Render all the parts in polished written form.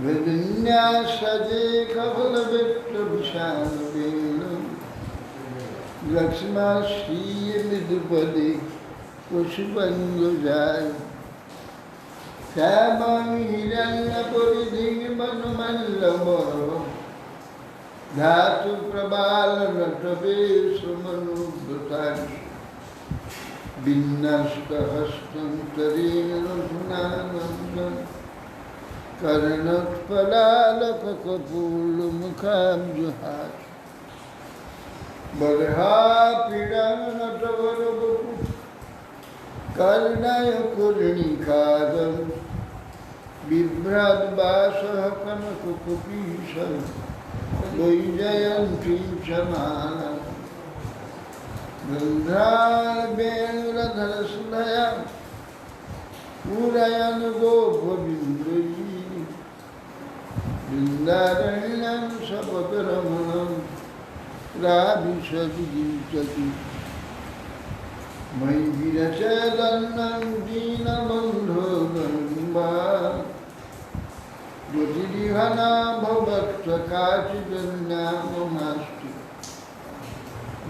Vinyasade Kavala Vitra Vishanavena Lakshma Shri Midupade Pushpanjajay Shabam Hiranya Puridhi Manumallamoro Dhatu Prabhala Ratabe Sumanu Bhutan Vinnasta Hastam Tarina Runanandan कर्णत्पलालक कपूल मुखाम जुहार बरहा पीड़न नटवर बपु कर्णय कुर्णिकादम बिभ्राद बासः कनक कुपीशं Vaijayanti चमाला Gandhar बेणुरधर सुधया पूरयन गोपबिंदुयी Vrindaranam sapataramanam radhisabhijitati Mai virachadanam dinabandho gamba Jyotirihana bhavatsa kachidannamamasti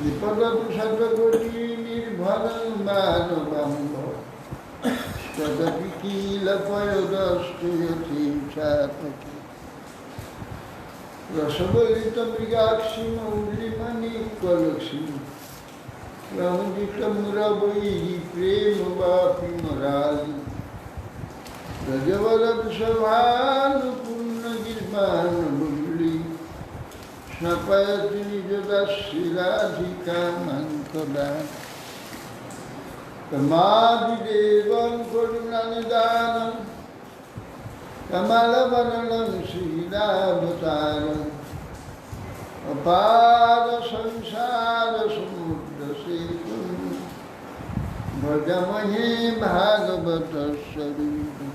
Nipadatu satakoti nirbhanam bhanabamba Stadapi kila payodastu yatim chapaki Rasabalita Mrigaksi Maulimani Kalakshmi Ramajita Murabai Prema Vapi Marali Rajavalad Savhanu Purna Girmana Bhuli Snapayati Nijadashiradhika Mankadan Tamadi Devam Kurunanidanam Kamalavanam Sridhavataram Apada Samsara Samudra Setum Bhajamahe Bhagavata Sarita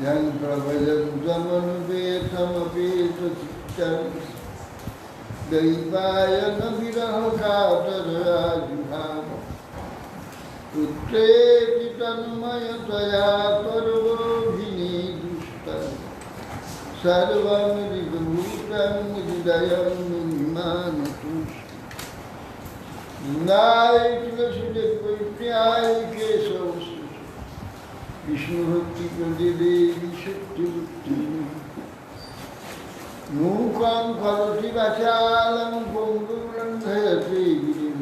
Yan Prabhayantam Anubetam Apeta Chittam Daivaya Naviraha Katarajibhava Putreti Tanmayataya Parvo Sarvam Vidhutam Vidayam Nimanatus Nai Tulasudekvayai Kesavas Vishnu Bhakti Pradevi Shakti Bhakti Mukam Kharati Vachalam Punguram Dhayate Girim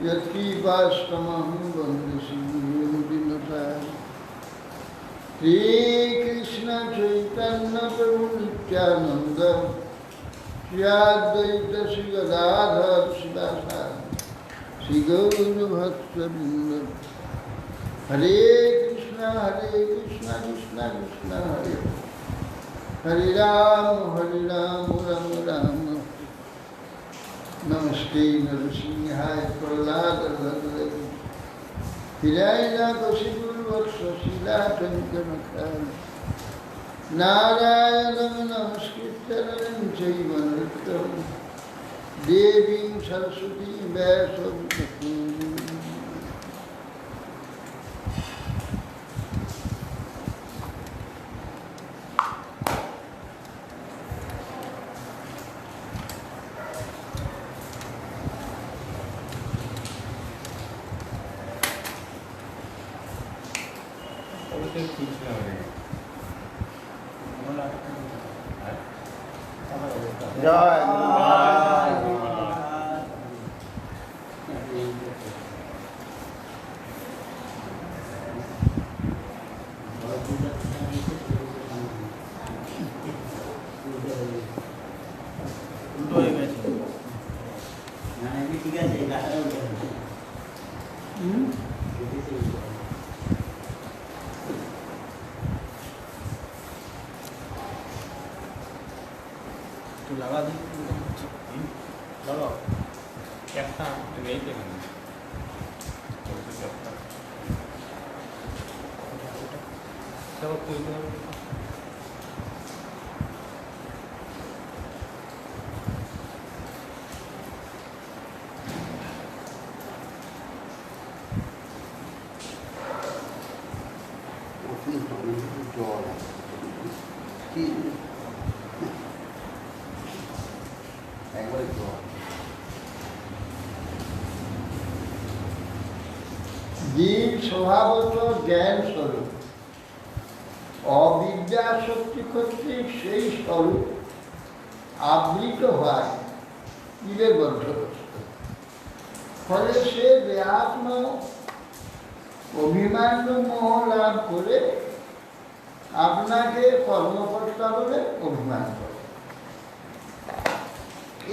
Yatki Vastamaham Vandasi Vinodinatai Shri Krishna Chaitanya Prabhu Nityananda Shri Advaita Shri Gadadhar Sivasana Shri Gauru Bhaktavrinda Hare Krishna Krishna Krishna Hare Hare Ram Ram Ram Namaste Narasimhaya Prahlada Bhagavati Hiraya Kasipur Vatsasila Tankamakala Narayanam Namaskrittaram Chaivanrittam Devim Saraswati Vyasam Tatum Jai लगा दी, लगा একটা নেই তো এখানে চলো তুলতে হবে জীব স্বভাবত জ্ঞান স্বরূপ, অবিদ্যা শক্তি কর্তৃক সেই স্বরূপ আবৃত হয় জীবের বদ্ধগ্রস্ত। ফলে সে দেহাত্ম অভিমান মোহ লাভ করে আপনাকে কর্মকর্তা বলে অভিমান করে।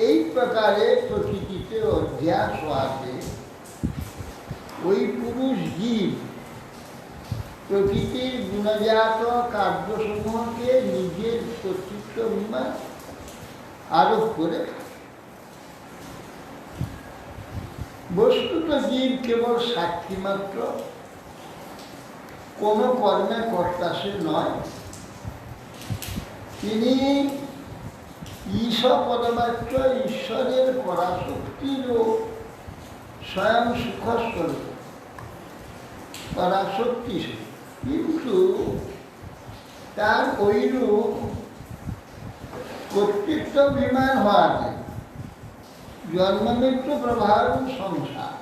এই প্রকারে প্রকৃতিতে অধ্যাস হওয়াতে ওই পুরুষ জীব প্রকৃতির গুণজাত কার্যসমূহকে নিজের কর্তৃত্ব অভিমান আরোপ করে। বস্তুত জীব কেবল সাক্ষী মাত্র, কোনো কর্মে কর্তা সে নয়। তিনি ঈশপদমাত্র ঈশ্বরের পরাশক্তিরও স্বয়ং সুখস্বরূপ, পরাশক্তি। কিন্তু তার ঐরূপ কর্তৃত্ব অভিমান হওয়াতে জন্মমৃত্যু প্রভাব সংসার,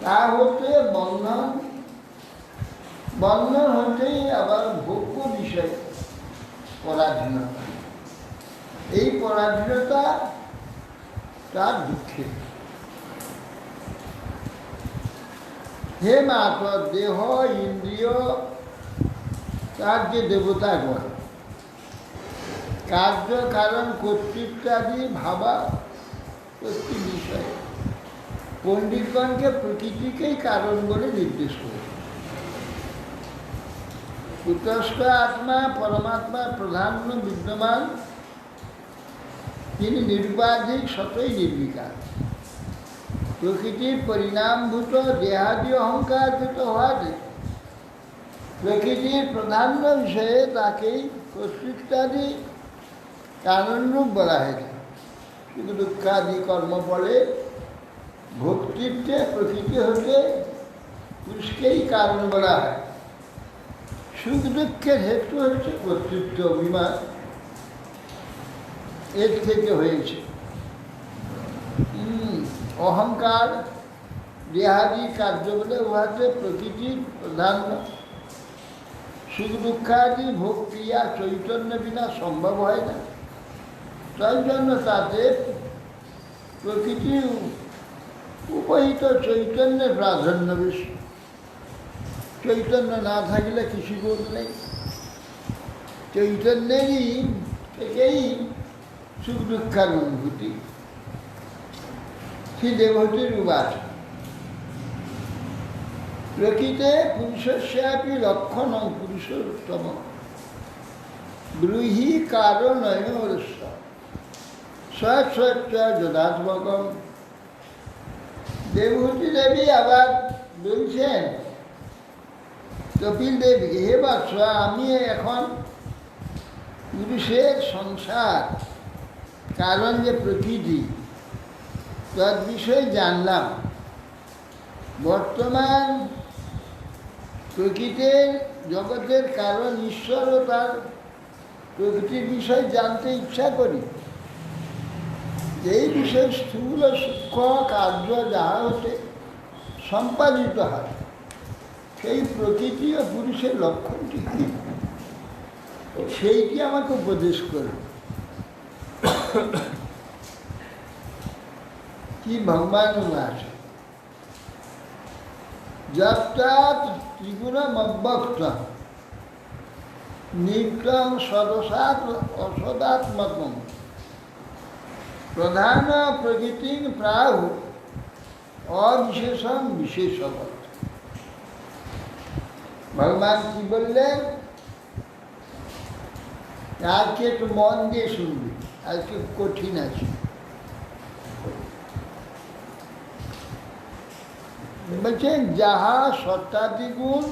তা হতে বন্ধন, বন্ধন হতেই আবার ভোগ্য বিষয় পরাধীনতা। এই পরাধীনতা তার দুঃখের। হে মাতর, দেহ ইন্দ্রিয় তার যে দেবতাগণ, কার্য কারণ কর্তৃত্বাদি ভাবা প্রতি বিষয় পণ্ডিতগণকে প্রকৃতিকেই কারণ বলে নির্দেশ করে। কুতস্থ আত্মা পরমাত্মার প্রাধান্য বিদ্যমান, তিনি নিরুপাধিক সতই নির্বিকার। প্রকৃতির পরিণামভূত দেহাদি অহংকারভূত হওয়াতে প্রকৃতির প্রাধান্য বিষয়ে তাকেই কর্তৃত্বাদি কারণরূপ বলা হয়েছে। সুখ দুঃখাদি কর্মফলে ভোক্তৃত্বে প্রকৃতি হতে পুরুষকেই কারণ বলা হয়। সুখ দুঃখের হেতু হচ্ছে কর্তৃত্ব অভিমান, এর থেকে হয়েছে। অহংকার দেহাদি কার্য বলে উহাতে প্রকৃতির প্রাধান্য। সুখ দুঃখাদি ভোগ ক্রিয়া চৈতন্য বিনা সম্ভব হয় না, তাই জন্য তাতে প্রকৃতির উপহিত চৈতন্যের প্রাধান্য বেশি। চৈতন্য না থাকলে কিছু বোধ নেই। চৈতন্যেরই থেকেই সুখ দুঃখের অনুভূতি। শ্রী দেবহূতির উবাচ, প্রকৃতে পুরুষস্যাপি লক্ষণং পুরুষোত্তম ব্রূহি কারণয়োরস্য স্বচ্ছ যদাত্মকম। দেবহূতি দেবী আবার বলছেন কপিল দেবীকে, হে বৎস, আমি এখন পুরুষের সংসার কারণ যে প্রকৃতি তার বিষয়ে জানলাম। বর্তমান প্রকৃতির জগতের কারণ ঈশ্বর ও তার প্রকৃতির বিষয় জানতে ইচ্ছা করি। এই বিষয়ে স্থূল সূক্ষ্ম কার্য যাহা হতে সম্পাদিত হয়, সেই প্রকৃতি ও পুরুষের লক্ষণটি কি, সেইটি আমাকে উপদেশ করবে। কি ভগবান আছে যৎ ত্রিগুণম অব্যক্তম নিত্যং সদসাৎ অসদাত্মকম প্রধান প্রকৃতি প্রাহু অবিশেষম বিশেষবৎ। ভগবান কি বললেন, আজকে একটু মন দিয়ে শুনবি, আজকে কঠিন আছে। বলছেন যাহা সত্যাদিগুণ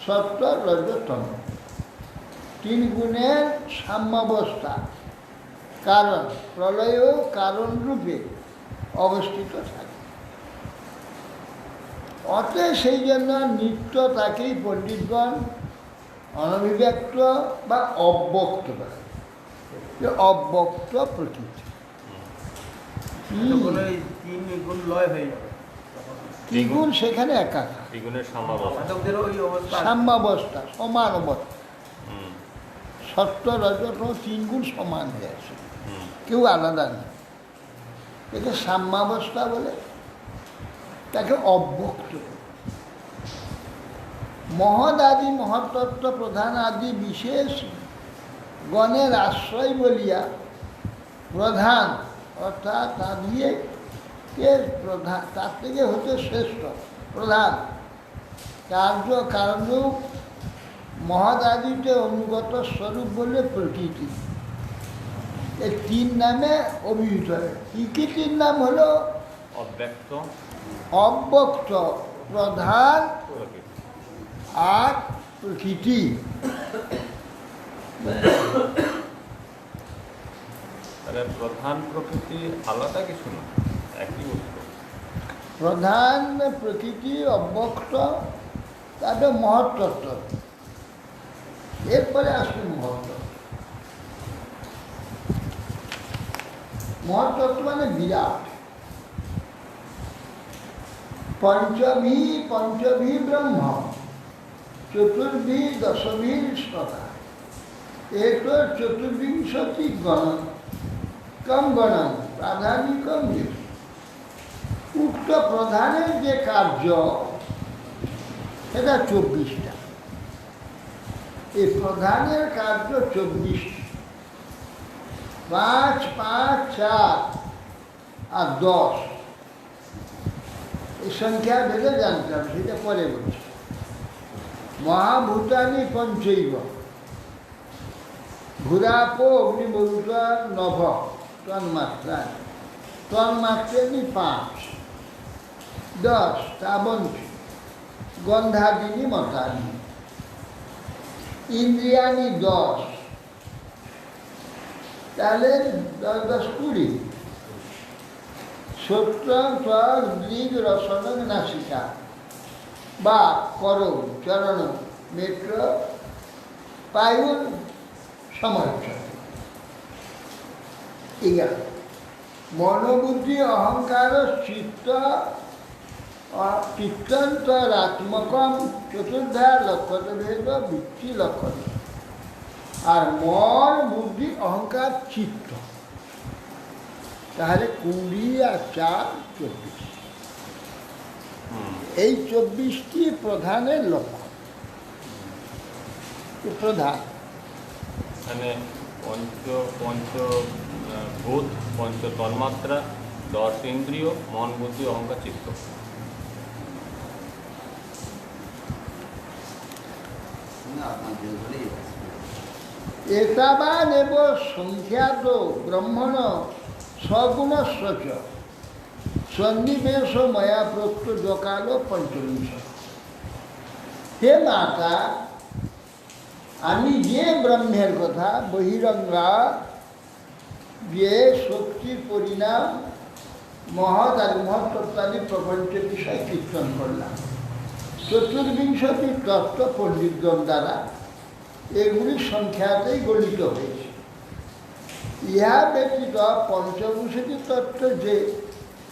সত্য রজতম, তিন গুণের সাম্যাবস্থা কারণ প্রলয় কারণ রূপে অবস্থিত থাকে। অতএব সেই জন্য নিত্য তাকেই পণ্ডিতগণ অনভিব্যক্ত বা অব্যক্ত বলে, যে অব্যক্ত প্রকৃতি। তখন ওই তিন গুণ লয় হয়ে যাবে। ত্রিগুণ সেখানে একাকার, দ্বিগুণের সাম্যাবস্থা। সাধকদের ওই অবস্থা। সাম্যাবস্থা সমান অবস্থা, হুম, সত্য রজত তিন গুণ সমান হয়ে আছে, হুম, কেউ আলাদা নেই। একে সাম্যাবস্থা বলে, তাকে অব্যক্ত বলে। মহৎ আদি মহত্তত্ত্ব প্রধান আদি বিশেষ গণের আশ্রয় বলিয়া প্রধান অর্থাৎ তা দিয়ে কে প্রধান, তার থেকে হতে শ্রেষ্ঠ প্রধান কার্য কারণরূপ মহৎ আদিতে অনুগত স্বরূপ বলে প্রকৃতি। এই তিন নামে অভিহিত হয়। কী কী তিন নাম হলো? অব্যক্ত অব্যক্ত, প্রধান প্রকৃতি। আর প্রকৃতি। তাহলে প্রধান প্রকৃতি আলাদা কিছু না, একই বস্তু। প্রধান প্রকৃতি অব্যক্ত, তারপরে মহত্তত্ত্ব, এরপরে আসবে মহত্তত্ত্ব। মহত্তত্ত্ব মানে বিরাট। পঞ্চভি ব্রহ্ম, চতুর্ভি দশভীর স্ততা, এক চতুর্বিংশতি গণ কম গণন প্রাধানিকম বেশি। উক্ত প্রধানের যে কার্য সেটা 24টা। এই প্রধানের কার্য 24টি, 5, 5, 4 আর 10। এই সংখ্যা ভেবে জানতে হবে, সেটা পরে বলছি। মহাভূতানি পঞ্চৈব, ভূরাপো অগ্নিমরুদ্র নভ তন্মাত্রা, তন্মাত্রানি 5, 10 তাবন্তি গন্ধাদিনী মতানি, ইন্দ্রিয়ানি 10, তাহলে 10, 10, 20। শ্রোত্রং ত্বক দৃগ রসনং নাসিকা বা করৌ চরণ নেত্র পায়ুর সমর্থ। এগারো মনোবুদ্ধি অহংকার চিত্ত চিত্তান্তরাত্মকম চতুর্ধা লক্ষণভেদ বৃত্তি লক্ষণ। আর মন বুদ্ধি অহংকার চিত্ত, তাহলে 20 আর 4, 24। এই 24টি প্রধানের লক্ষণ। প্রধান মানে পঞ্চভূত, পঞ্চ তন্মাত্রা, 10 ইন্দ্রিয়, মন বুদ্ধি অহংকার চিত্ত। এতাবানেব সংখ্যাত ব্রহ্মণ সগুণস্ব চ সন্নিবেশ ময়া প্রত্য জকাল পঞ্চবিংশ। হে মাতা, আমি যে ব্রহ্মের কথা বহিরঙ্গা, যে শক্তির পরিণাম মহৎ আর মহত্তত্ত্বাদি প্রপঞ্চ বিষয় কীর্তন করলাম 24টি তত্ত্ব পণ্ডিতগণ দ্বারা, এগুলি সংখ্যাতেই গণিত হয়েছে। ইহা ব্যতীত পঞ্চবিংশতি তত্ত্ব যে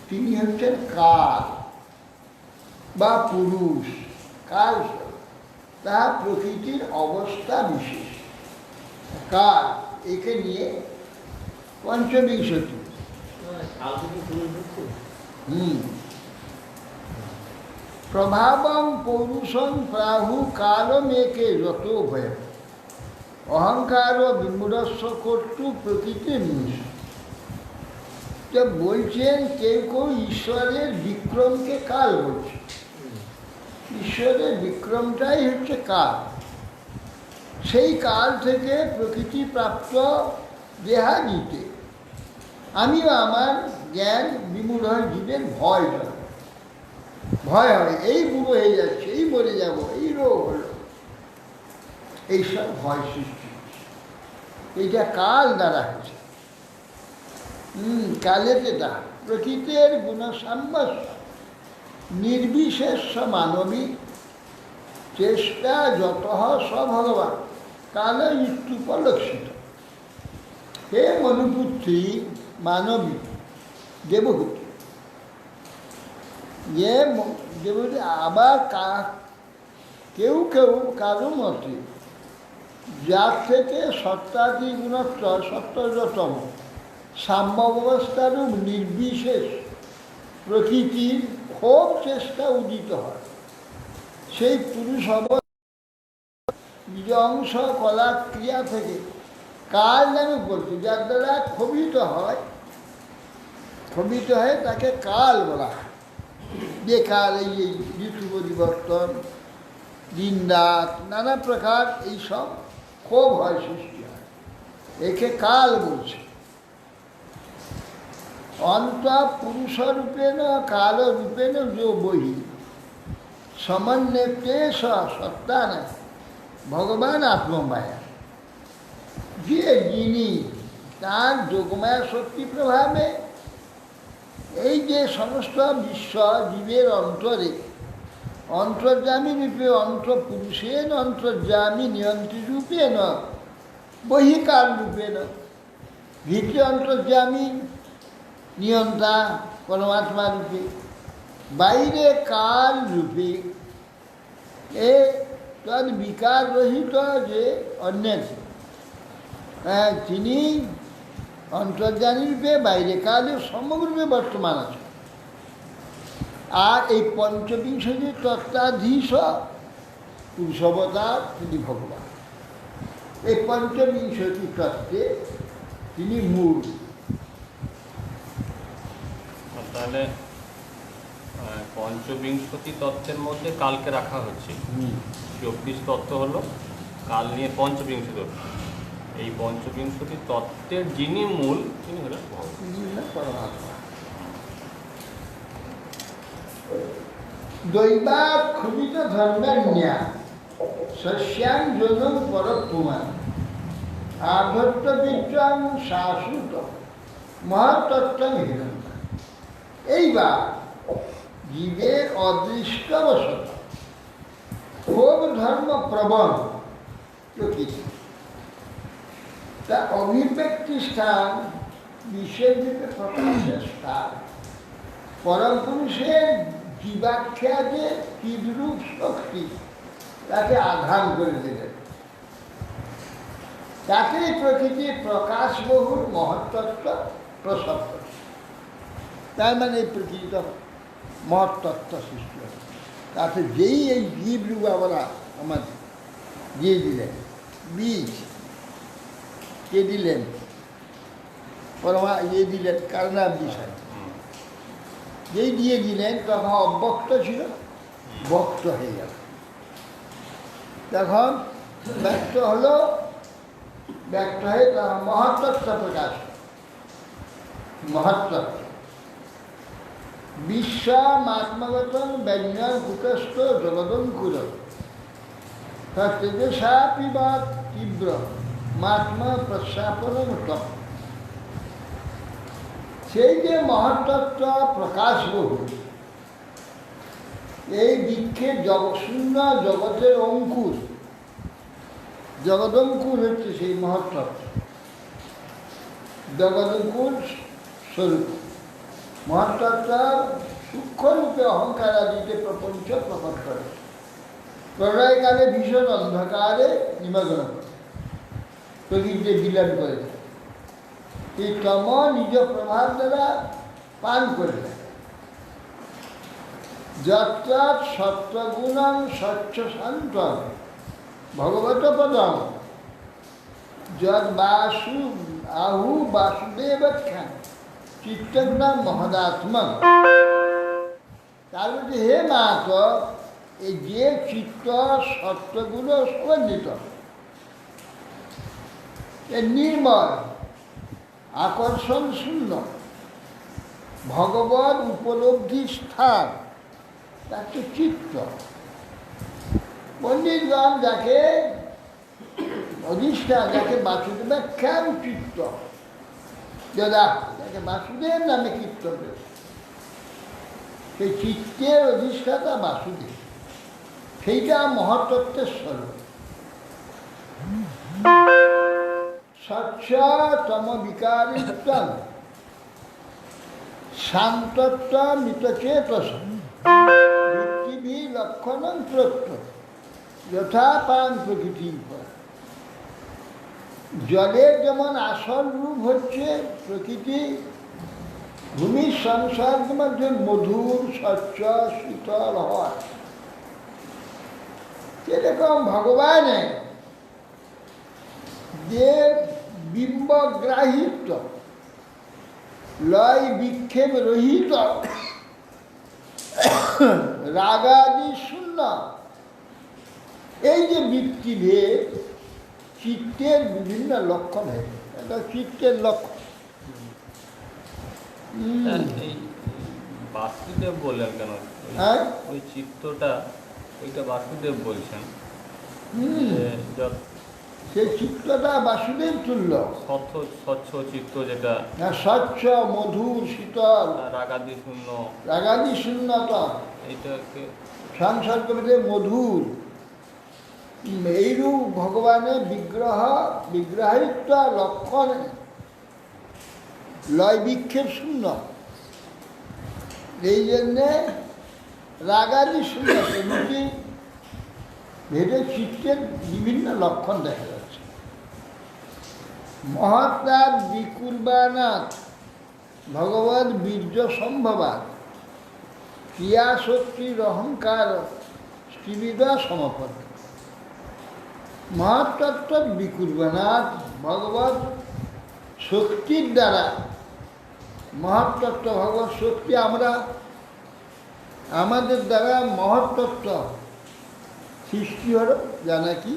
তিনি হচ্ছেন কাল বা পুরুষ, কাল তা প্রকৃতির অবস্থা বিশেষ। কাল একে নিয়ে পঞ্চবিংশতি। প্রভাবং পৌরুষং প্রাহু কালমেকে যত ভয় অহংকার বিমূঢ়স্ব কর্তৃ প্রকৃতির নিঃস। তো বলছেন কেউ কেউ ঈশ্বরের বিক্রমকে কাল বলছে। ঈশ্বরের বিক্রমটাই হচ্ছে কাল। সেই কাল থেকে প্রকৃতি প্রাপ্ত দেহাদিতে আমিও আমার জ্ঞান বিমূঢ় জীবের ভয় জন্ম। ভয় হয়, এই বুড়ো হয়ে যাচ্ছে, এই মরে যাব, এই রোগ হলো, এইসব ভয় সৃষ্টি হচ্ছে। এইটা কাল দ্বারা হয়েছে। কালেতেতা প্রকৃতির গুণসাম্যস্য নির্বিশেষ মানবী চেষ্টা যত সভগবান কাল ইত্যুপলক্ষিত। হে মনুপুত্রী মানবী দেবহূতি, যে দেবহূতি আবার কেউ কেউ কারো মতে যার থেকে সত্তাদি গুণোত্তর সত্তরতম সাম্য অবস্থারূপ নির্বিশেষ প্রকৃতির খুব চেষ্টা উদিত হয়, সেই পুরুষ নিজ অংশ কলা ক্রিয়া থেকে কাল নামে বলছে, যার দ্বারা ক্ষোভিত হয় তাকে কাল বলা হয়। যে কাল এই ঋতু পরিবর্তন, দিন রাত নানা প্রকার এইসব ক্ষোভ হয়, সৃষ্টি হয়, একে কাল বলছে। অন্ত পুরুষরূপেণ কালরূপেণ যো বহি সমন্বয়তে সত্তা না ভগবান আত্মমায়া, যিনি তার যোগমায়া শক্তি প্রভাবে এই যে সমস্ত বিশ্ব জীবের অন্তরে অন্তর্যামী রূপে অন্তঃপুরুষেন অন্তর্যামী নিয়ন্ত্রী রূপেণ বহিকাল রূপেণ, ভিতরে অন্তর্যামী নিয়ন্তা পরমাত্মা রূপে, বাইরে কাল রূপে এ তদ বিকার রহিত যে অন্যের তিনি অন্তর্যামী রূপে বাইরে কালে সমগ্ররূপে বর্তমান আছে। আর এই পঞ্চবিংশতি তত্ত্বাধীশ পুরুষবতার তিনি ভগবান। এই পঞ্চবিংশতি তত্ত্বে তিনি মূল। তাহলে পঞ্চবিংশতি তত্ত্বের মধ্যে কালকে রাখা হচ্ছে, 24 তত্ত্ব হলো, কাল নিয়ে পঞ্চবিংশতি তত্ত্ব। এই পঞ্চবিংশতি তত্ত্বের যিনি মূল তিনি হলেন পরমাত্মা। দৈবাৎ ক্ষুবিত ধর্মান্যা শস্যাং জনম পরপুমান আধত্ত বিদ্যাং শাশ্বত মহাতত্ত্ব হিরণ্য। এইবার জীবের অদৃষ্টবশত খুব ধর্ম প্রবণ প্রকৃতি, তা অভিব্যক্তি স্থান, বিশেষ রূপে প্রকাশের স্থান, পরম পুরুষের জীবাখ্যা যে কিদরূপ শক্তি তাকে আধান করে দিলেন, তাকে প্রকৃতির প্রকাশ বহুর মহত্তত্ত্ব প্রসব করে। তার মানে এই প্রকৃতিটা মহত্তত্ত্ব সৃষ্টি হবে। তাতে যেই এই জীবরূপ আমরা আমাদের দিয়ে দিলেন, বীজ কে দিলেন, দিলেন কারণার বিষয়, যেই দিয়ে দিলেন তখন অব্যক্ত ছিল, বক্ত হয়ে গেল। তখন ব্যক্ত হলো, ব্যক্ত হয়ে তখন মহত্তত্ত্ব প্রকাশ, মহত্তত্ত্ব বিশ্বাত্মগতং ব্যঞ্জন কুটস্থ জগদঙ্কুর তেজসাপি বা তীব্র মাত্মা প্রস্যাপনতম। সেই যে মহত্তত্ত্ব প্রকাশ বহু, এই বৃক্ষের শূন্য জগতের অঙ্কুর, জগদঙ্কুর হচ্ছে সেই মহত্তত্ত্ব, জগদঙ্কুর স্বরূপ। মহত্তত্ত্ব সূক্ষ্মরূপে অহংকার আদিতে প্রপঞ্চ প্রকট করে, প্রলয়কালে ভীষণ অন্ধকারে নিমগ্ন করে, প্রকৃতিতে বিলীন করে দেয়। এই তম নিজ প্রভাব দ্বারা পান করে দেয়। যত্র সত্ত্বগুণং স্বচ্ছ শান্ত ভগবত পদম যদ বাসু আহু বাসুদেবখ্যান চিত্তজ্ঞান মহদাত্মা। তার মধ্যে হে মাত, এই যে চিত্ত সত্ত্বগুলো সমন্বিত, এ নির্মল আকর্ষণ শূন্য ভগবত উপলব্ধি স্থান তার তো চিত্ত। পণ্ডিতগণ যাকে অধিষ্ঠান, যাকে বাসুদেবাখ্যান চিত্ত, যদা যাকে বাসুদেব নামে কীর্তন, সেই চিত্তের অধিষ্ঠাতা বাসুদেব, সেইটা মহাতত্ত্বের স্বরূপ। স্বচ্ছতম বিকারিত্বম শান্তত্ব মিতচেতস বৃত্তিভি লক্ষণং প্রত্য যথা পান প্রকৃতি। জলের যেমন আসল রূপ হচ্ছে প্রকৃতি, ভূমির সংসর্গের মধ্যে মধুর স্বচ্ছ শীতল হয়, সেরকম ভগবানের যে বিম্বগ্রাহিত লয় বিক্ষেপ রহিত রাগাদি শূন্য, এই যে বৃত্তিভেদ চিত্তের বিভিন্ন লক্ষণ হয়, এটা চিত্তের লক্ষণ। এই বাসুদেব বললেন কেন? হ্যাঁ, ওই চিত্তটা, ওইটা বাসুদেব বলছেন যে সেই চিত্তটা বাসুদেব তুল্য, স্বচ্ছ চিত্ত, যেটা স্বচ্ছ মধুর শীতল রাগাদি শূন্য, রাগাদি শূন্যতা, এইটাকে সংসর্গভেদে মধুর, এইরূপ ভগবানের বিগ্রহিত লক্ষণ লয় বিক্ষেপ শূন্য। এই জন্যে রাগাদি শূন্য প্রভৃতি ভেদে চিত্তের বিভিন্ন লক্ষণ দেখা যাচ্ছে। মহত্তার বিকুর্বানাথ ভগবদ বীর্য সম্ভবাত ক্রিয়াশক্তির অহংকার ত্রিবিধা সমপন্ন। মহাতত্ত্ব বিকুর্বানাথ ভগবত শক্তির দ্বারা, মহাতত্ত্ব ভগবত শক্তি, আমরা আমাদের দ্বারা মহত্তত্ত্ব সৃষ্টি হল, যা নাকি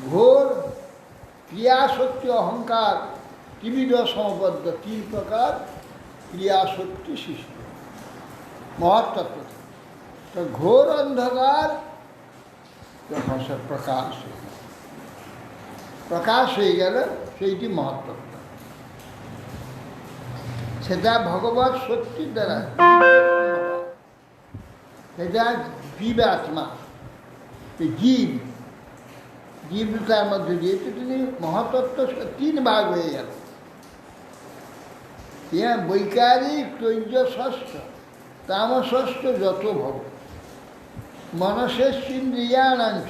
ঘোর ক্রিয়াশক্তি অহংকার ত্রিবিধ সমবদ্ধ, তিন প্রকার ক্রিয়াশক্তি সৃষ্টি মহত্তত্ত্ব। তো ঘোর অন্ধকার যখন সে প্রকাশ হয়ে গেল, সেইটি মহত্তত্ত্ব। সেটা ভগবত শক্তির দ্বারা, সেটা জীবাত্মা, জীবতার মধ্যে দিয়ে তিনি মহাতত্ত্ব তিন ভাগ হয়ে গেল। বৈকারিক তৈর্য ষষ্ঠ, তামষষ্ঠ যত ভব মনসেন্দ্রিয়াণাঞ্চ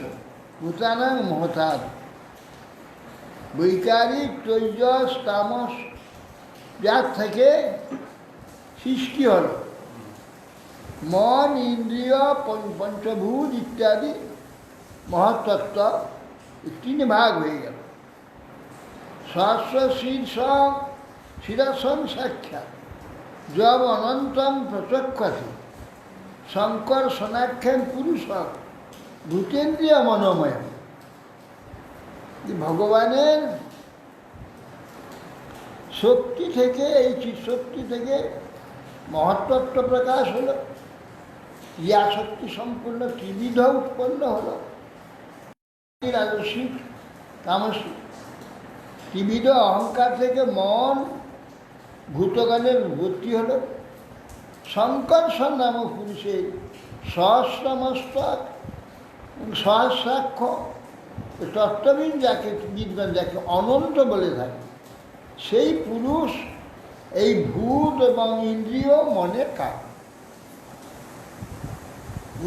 ভূতানাং মহতার। বৈকারিক তৈজস তামস যার থেকে সৃষ্টি হল, মন ইন্দ্রিয় পঞ্চভূত ইত্যাদি মহাতত্ত্ব তিন ভাগ হয়ে গেল। সহস্র শীর্ষ শিরসন সাক্ষাৎ জব অনন্তম প্রচক্ষসি শঙ্কর সোনাক্ষেন পুরুষ ভূতেন্দ্রিয় মনোময়। ভগবানের শক্তি থেকে, এই শক্তি থেকে মহত্তত্ত্ব প্রকাশ হলো, ইয়া শক্তি সম্পূর্ণ ত্রিবিধ উৎপন্ন হলো, রাজসিক তামসিক। ত্রিবিধ অহংকার থেকে মন ভূতগণের উৎপত্তি হলো। শঙ্কর্ষণ নামক পুরুষের সহস্রমস্তক সহস্রাক্ষ তত্ত্ববিদ যাকে বিদ্বান, যাকে অনন্ত বলে থাকে, সেই পুরুষ এই ভূত এবং ইন্দ্রিয় মনের কারণ।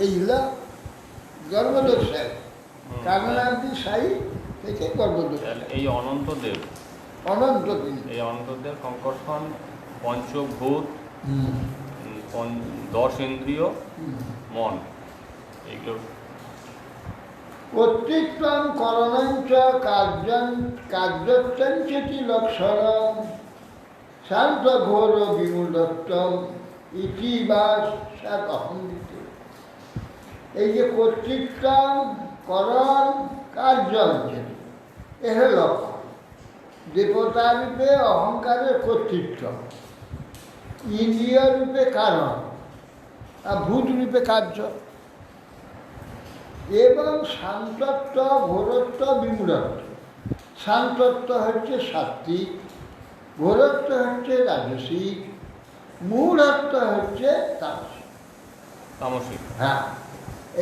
এই হলো গর্ভদোষের কারণাদি সাই থেকে গর্ভদোষ। এই অনন্তদেব, এই অনন্তদেব সংকর্ষণ, পঞ্চভূত, 10 ইন্দ্রিয়, মন, এইগুলো কর্তৃত্বং করণঞ্চ কার্যচ্চেতি লক্ষণম শান্ত ঘোর বিমূঢ়ত্বম ইতি বা সাত অহংবিত। এই যে কর্তৃত্ব, করণ, কার্য, এর লক্ষণ। দেবতা রূপে অহংকারের কর্তৃত্ব, ইন্দ্রিয় রূপে কারণ, আর ভূত রূপে কার্য। এবং শান্তত্ব, ঘোরত্ব, বিমূঢ়ত্ব। শান্তত্ব হচ্ছে সাত্বিক, ঘোরত্ব হচ্ছে রাজসিক, মূঢ়ত্ব হচ্ছে তামসিক। তামসিক। হ্যাঁ,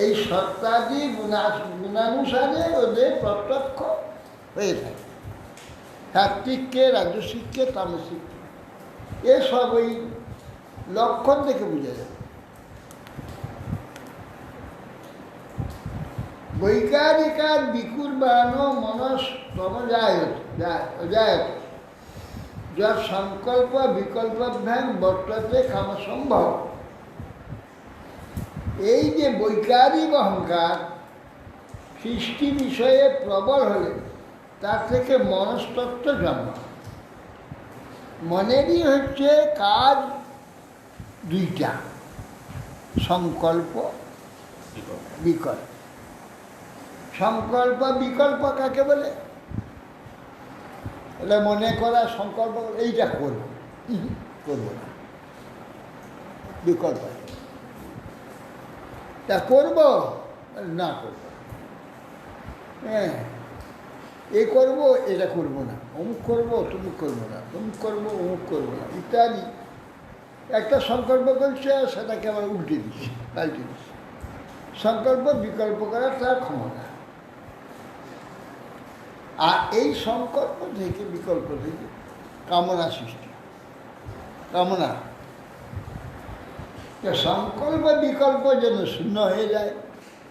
এই সত্তাদি গুণানুসারে ওদের প্রত্যক্ষ হয়ে থাকে। সাত্বিককে, রাজসিককে, তামসিককে, এসব ওই লক্ষণ থেকে বোঝা যায়। বৈকারিকার বিকুর্বাণ মনস্তমজায়ত যার সংকল্প বিকল্পভ্যাম বর্ততে কামসম্ভব। এই যে বৈকারিক অহংকার সৃষ্টি বিষয়ে প্রবল হলে তার থেকে মনস্তত্ত্ব জন্ম। মনেরই হচ্ছে কাজ দুইটা, সংকল্প, বিকল্প। সংকল্প বিকল্প কাকে বলে? এটা মনে করা সংকল্প, এইটা করবো, করবো না, বিকল্প। তা করবো না করবো, হ্যাঁ, এ করবো এটা করবো না, অমুক করবো তমুক করবো না, তমুক করবো অমুক করবো না ইত্যাদি। একটা সংকল্প করছে সেটাকে আবার উল্টে দিচ্ছে, পাল্টে দিচ্ছে। সংকল্প বিকল্প করার তার ক্ষমতা। আর এই সংকল্প থেকে, বিকল্প থেকে কামনা সৃষ্টি। কামনা, সংকল্প বিকল্প যেন শূন্য হয়ে যায়,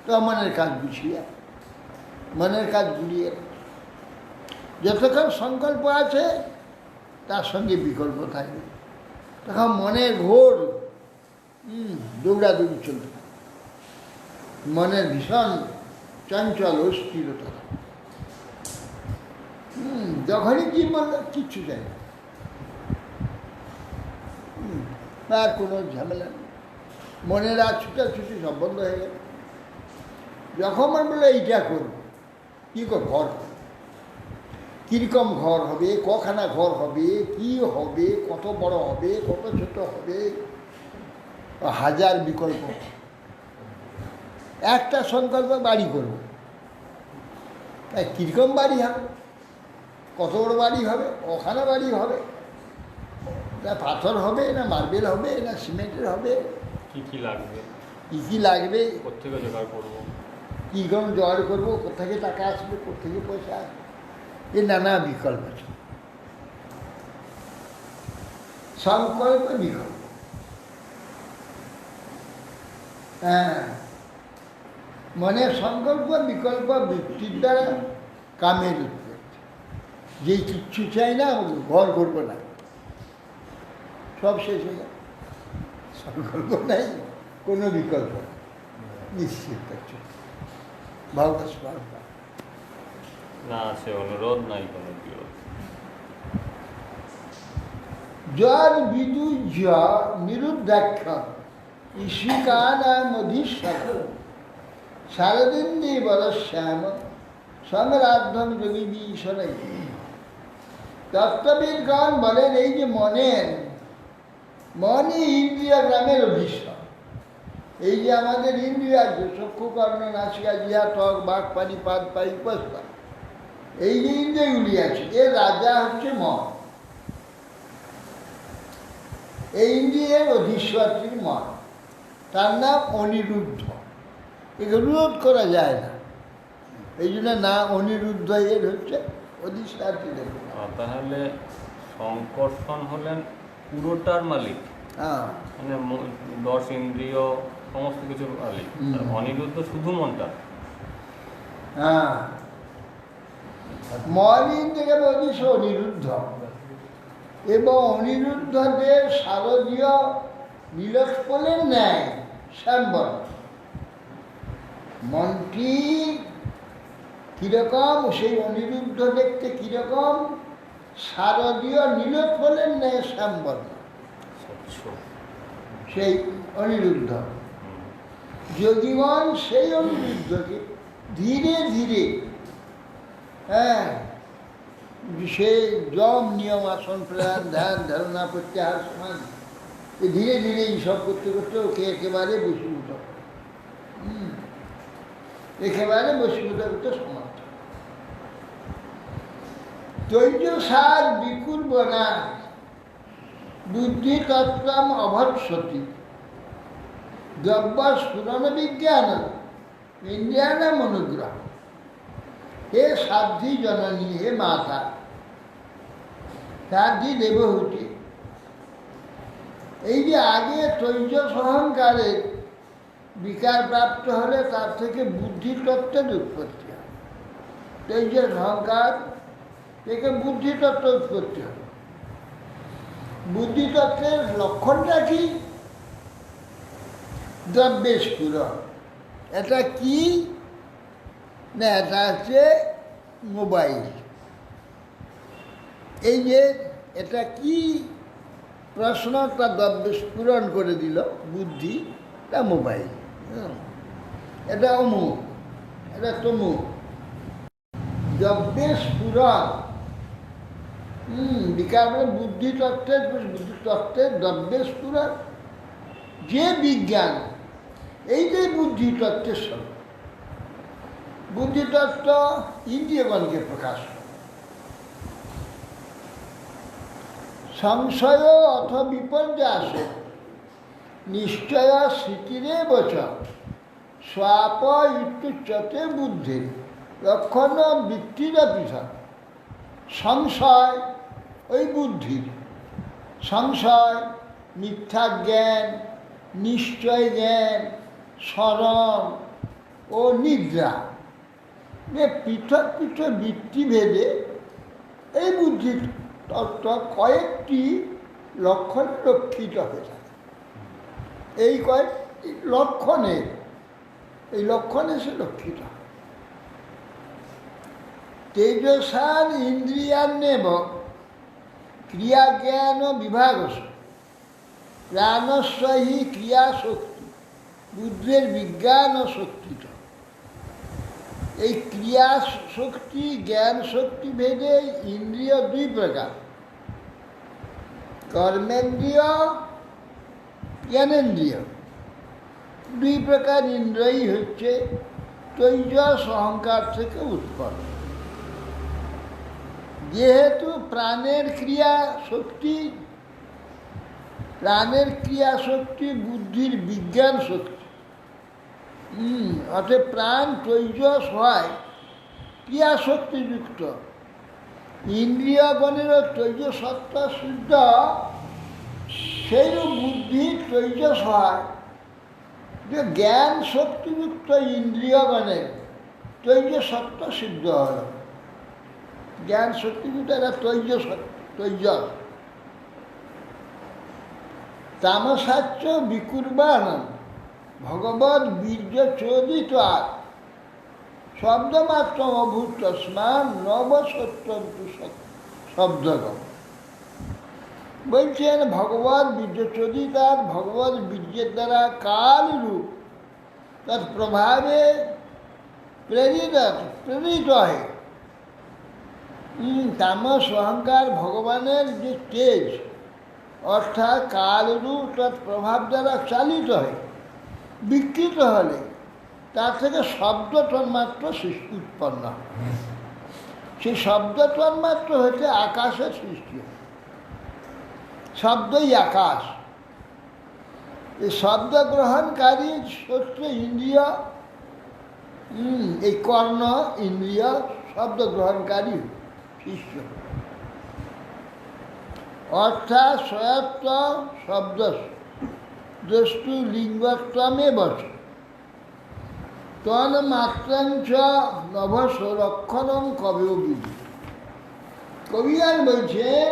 তো মনের কাজ গুছিয়ে, মনের কাজ ঘুরিয়ে। যতক্ষণ সংকল্প আছে তার সঙ্গে বিকল্প থাকবে, তখন মনের ঘোর দৌড়াদৌড়ি চলতে থাকে, মনের ভীষণ চঞ্চল অস্থিরতা। যখনই কি বলল কিচ্ছু চাই না, আর কোনো ঝামেলা নেই, মনের আর ছুটাছুটি সব বন্ধ হয়ে গেল। যখন মনে বললো এইটা করবো, কী কর ঘর, কীরকম ঘর হবে, কখানা ঘর হবে, কি হবে, কত বড় হবে, কত ছোট হবে, হাজার বিকল্প। একটা সংকল্প বাড়ি করবো, কীরকম বাড়ি হবে, কত বড় বাড়ি হবে, ওখানে বাড়ি হবে, না পাথর হবে, না মার্বেল হবে, না সিমেন্টের হবে, কি কি লাগবে, কী কী লাগবে, কোথেকে জোগাড় করবো, কীরকম জোগাড় করবো, কোথেকে টাকা আসবে, কোথেকে পয়সা আসবে, এ নানা বিকল্প আছে। সংকল্প বিকল্প, হ্যাঁ, মনে সংকল্প বিকল্প বৃত্তির দ্বারা কামের উৎপত্তি। যে কিচ্ছু চাই না, ঘর করবো না, সব শেষ হয়ে যায়। সংকল্প নাই, কোনো বিকল্প নিশ্চিত করছে ভাবস না আছে অনুরোধ, নাই কোনো বিরোধ। যদ বিদু নিরুদ্ধাক্ষ ঈশিকানামধীশ্বর শারদিন্দী বলশ্যাম সংরাধ্যম যোগী বিশ্বরাই। তত্ত্ববিদগণ বলেন এই যে মনই ইন্দ্রিয় গ্রামের অধীশ্বর। এই যে আমাদের ইন্দ্রিয় আছে, চক্ষু কর্ণ নাসিকা জিহ্বা ত্বক বাক পানি পাদ পায়ু প্রস্তাব, এই যে ইন্দ্রিয়গুলি আছে এর রাজা হচ্ছে মন। এই ইন্দ্রিয়ের অধীশ্বরটি মন, তার নাম অনিরুদ্ধ। একে রোধ করা যায় না, এই জন্য না অনিরুদ্ধ এর হচ্ছে অধিষ্ঠাত্রী। তাহলে সংকর্ষণ হলেন পুরোটার মালিক, হ্যাঁ, মানে 10 ইন্দ্রিয় সমস্ত কিছুর মালিক। আর অনিরুদ্ধ শুধু মনটা। হ্যাঁ, মন ইন্দ্রিয় অধিষ্ঠ অনিরুদ্ধ, এবং অনিরুদ্ধদের শারদীয় নীলক্ষণের ন্যায় শ্যামবর্ণ। মনটি কীরকম, সেই অনিরুদ্ধ দেখতে কীরকম, শারদীয় নীলক্ষণের ন্যায় শ্যামবর্ণ সেই অনিরুদ্ধ। যোগীগণ সেই অনিরুদ্ধকে ধীরে ধীরে, হ্যাঁ, সে যম নিয়ম আসন প্রাণ ধ্যান ধারণা প্রত্যাহার সমাধি ধীরে ধীরে এইসব করতে করতে ওকে একেবারে বশীভূত একেবারে বশীভূত করতে সমর্থ। তৈজসার বিকুল বনা বুদ্ধি তত্ত্বম অভৎসতি দ্রব্য স্ফুরণ বিজ্ঞান ইন্দ্রিয়ানাম অনুগ্রহ। হে সাধ্বী জননী, হে মাতা, সাধ্বী দেবহূতি, এই যে আগে তৈজস অহংকারের বিকার প্রাপ্ত হলে তার থেকে বুদ্ধিতত্ত্বের উৎপত্তি হয়। তৈজস অহংকার থেকে বুদ্ধিতত্ত্ব উৎপত্তি হয়। বুদ্ধিতত্ত্বের লক্ষণটা কি? দ্রব্যে স্ফুরণ। এটা কি না, এটা হচ্ছে মোবাইল। এই যে এটা কি প্রশ্নটা দ্রব্যে স্ফুরণ করে দিল বুদ্ধি, এটা মোবাইল। এটা অমুক, এটা তমুক। দ্রব্যে স্ফুরণ বিকার বুদ্ধিতত্ত্বের দ্রব্যে স্ফুরণ যে বিজ্ঞান, এই যে বুদ্ধিতত্ত্বের স্বরূপ। বুদ্ধিতত্ত্ব ইন্দ্রিয়গণকে প্রকাশ করে। সংশয় অথ বিপর্যাস নিশ্চয় স্মৃতিরে বচ স্বাপ ইত্যুচ্যতে বুদ্ধির লক্ষণ বৃত্তির পৃথক। সংশয় ওই বুদ্ধির, সংশয় মিথ্যা জ্ঞান, নিশ্চয় জ্ঞান, স্মরণ ও নিদ্রা, পৃথক পৃথক বৃত্তিভেদে এই বুদ্ধির তত্ত্ব কয়েকটি লক্ষণে রক্ষিত হয়ে থাকে। এই কয়েকটি লক্ষণে, এই লক্ষণে সে রক্ষিত হয়। তেজসার ইন্দ্রিয়ান্নেব ক্রিয়া জ্ঞান বিভাগস প্রাণস্ব হি ক্রিয়া শক্তি বুদ্ধের বিজ্ঞান শক্তিটা। এই ক্রিয়া শক্তি জ্ঞান শক্তি ভেদে ইন্দ্রিয় দুই প্রকার, কর্মেন্দ্রিয়, জ্ঞানেন্দ্রিয়। দুই প্রকার ইন্দ্রিয়ই হচ্ছে তৈজস অহংকার থেকে উৎপন্ন। যেহেতু প্রাণের ক্রিয়া শক্তি বুদ্ধির বিজ্ঞান শক্তি, অর্থাৎ প্রাণ তৈজস হয় ক্রিয়া শক্তিযুক্ত, ইন্দ্রিয়গণেরও তৈজসত্ব শুদ্ধ, সেইরূপ বুদ্ধি তৈজস হয় যে জ্ঞান শক্তিযুক্ত ইন্দ্রিয়গণের তৈজসত্ব সিদ্ধ হল। জ্ঞান শক্তিযুক্ত একটা তৈজস। তামসাচ্চ বিকুর্বাণ ভগবদ বীর্য চোদিত আর শব্দমাত্র অভূত তস্মান নবসত্যন্তু শব্দগম। বলছেন ভগবদ বীর্য চোদিত আর, ভগবদ বীর্যের দ্বারা কালরূপ তার প্রভাবে প্রেরিত হয়। তামস অহংকার ভগবানের যে তেজ অর্থাৎ কালরূপ তার প্রভাব দ্বারা চালিত হয়, বিকৃত হলে তার থেকে শব্দ তন্মাত্র সৃষ্টি উৎপন্ন হয়। সেই শব্দ তন্মাত্র হতে আকাশের সৃষ্টি হয়। শব্দই আকাশ। এই শব্দ গ্রহণকারী শ্রোত্র ইন্দ্রিয়, এই কর্ণ ইন্দ্রিয় শব্দ গ্রহণকারী শিষ্য, অর্থাৎ স্বয়ত্ব শব্দ দ্রষ্টু লিঙ্গত্বমে বচ তন মাত্রাঞ্চ নভস লক্ষণম কবেও বিধি। কবিয়ান বলছেন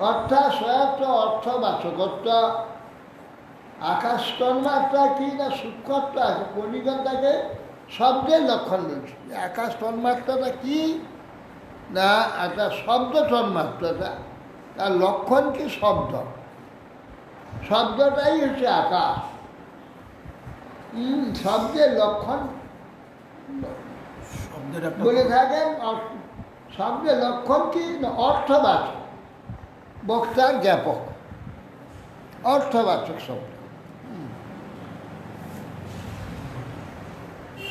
অর্থাৎ স্বয়ত্ব অর্থবাচকত্ব, আকাশ তন্মাত্রা কি না সূক্ষ্মত্ব আছে, কণিকাটাকে শব্দের লক্ষণ বলছে। আকাশ তন্মাত্রাটা কি না, একটা শব্দ তন্মাত্রাটা, তার লক্ষণ কি শব্দ। শব্দটাই হচ্ছে আকাশ। শব্দের লক্ষণ বলে থাকেন। শব্দের লক্ষণ কি না অর্থবাচক, বক্তার জ্ঞাপক। অর্থবাচক শব্দ।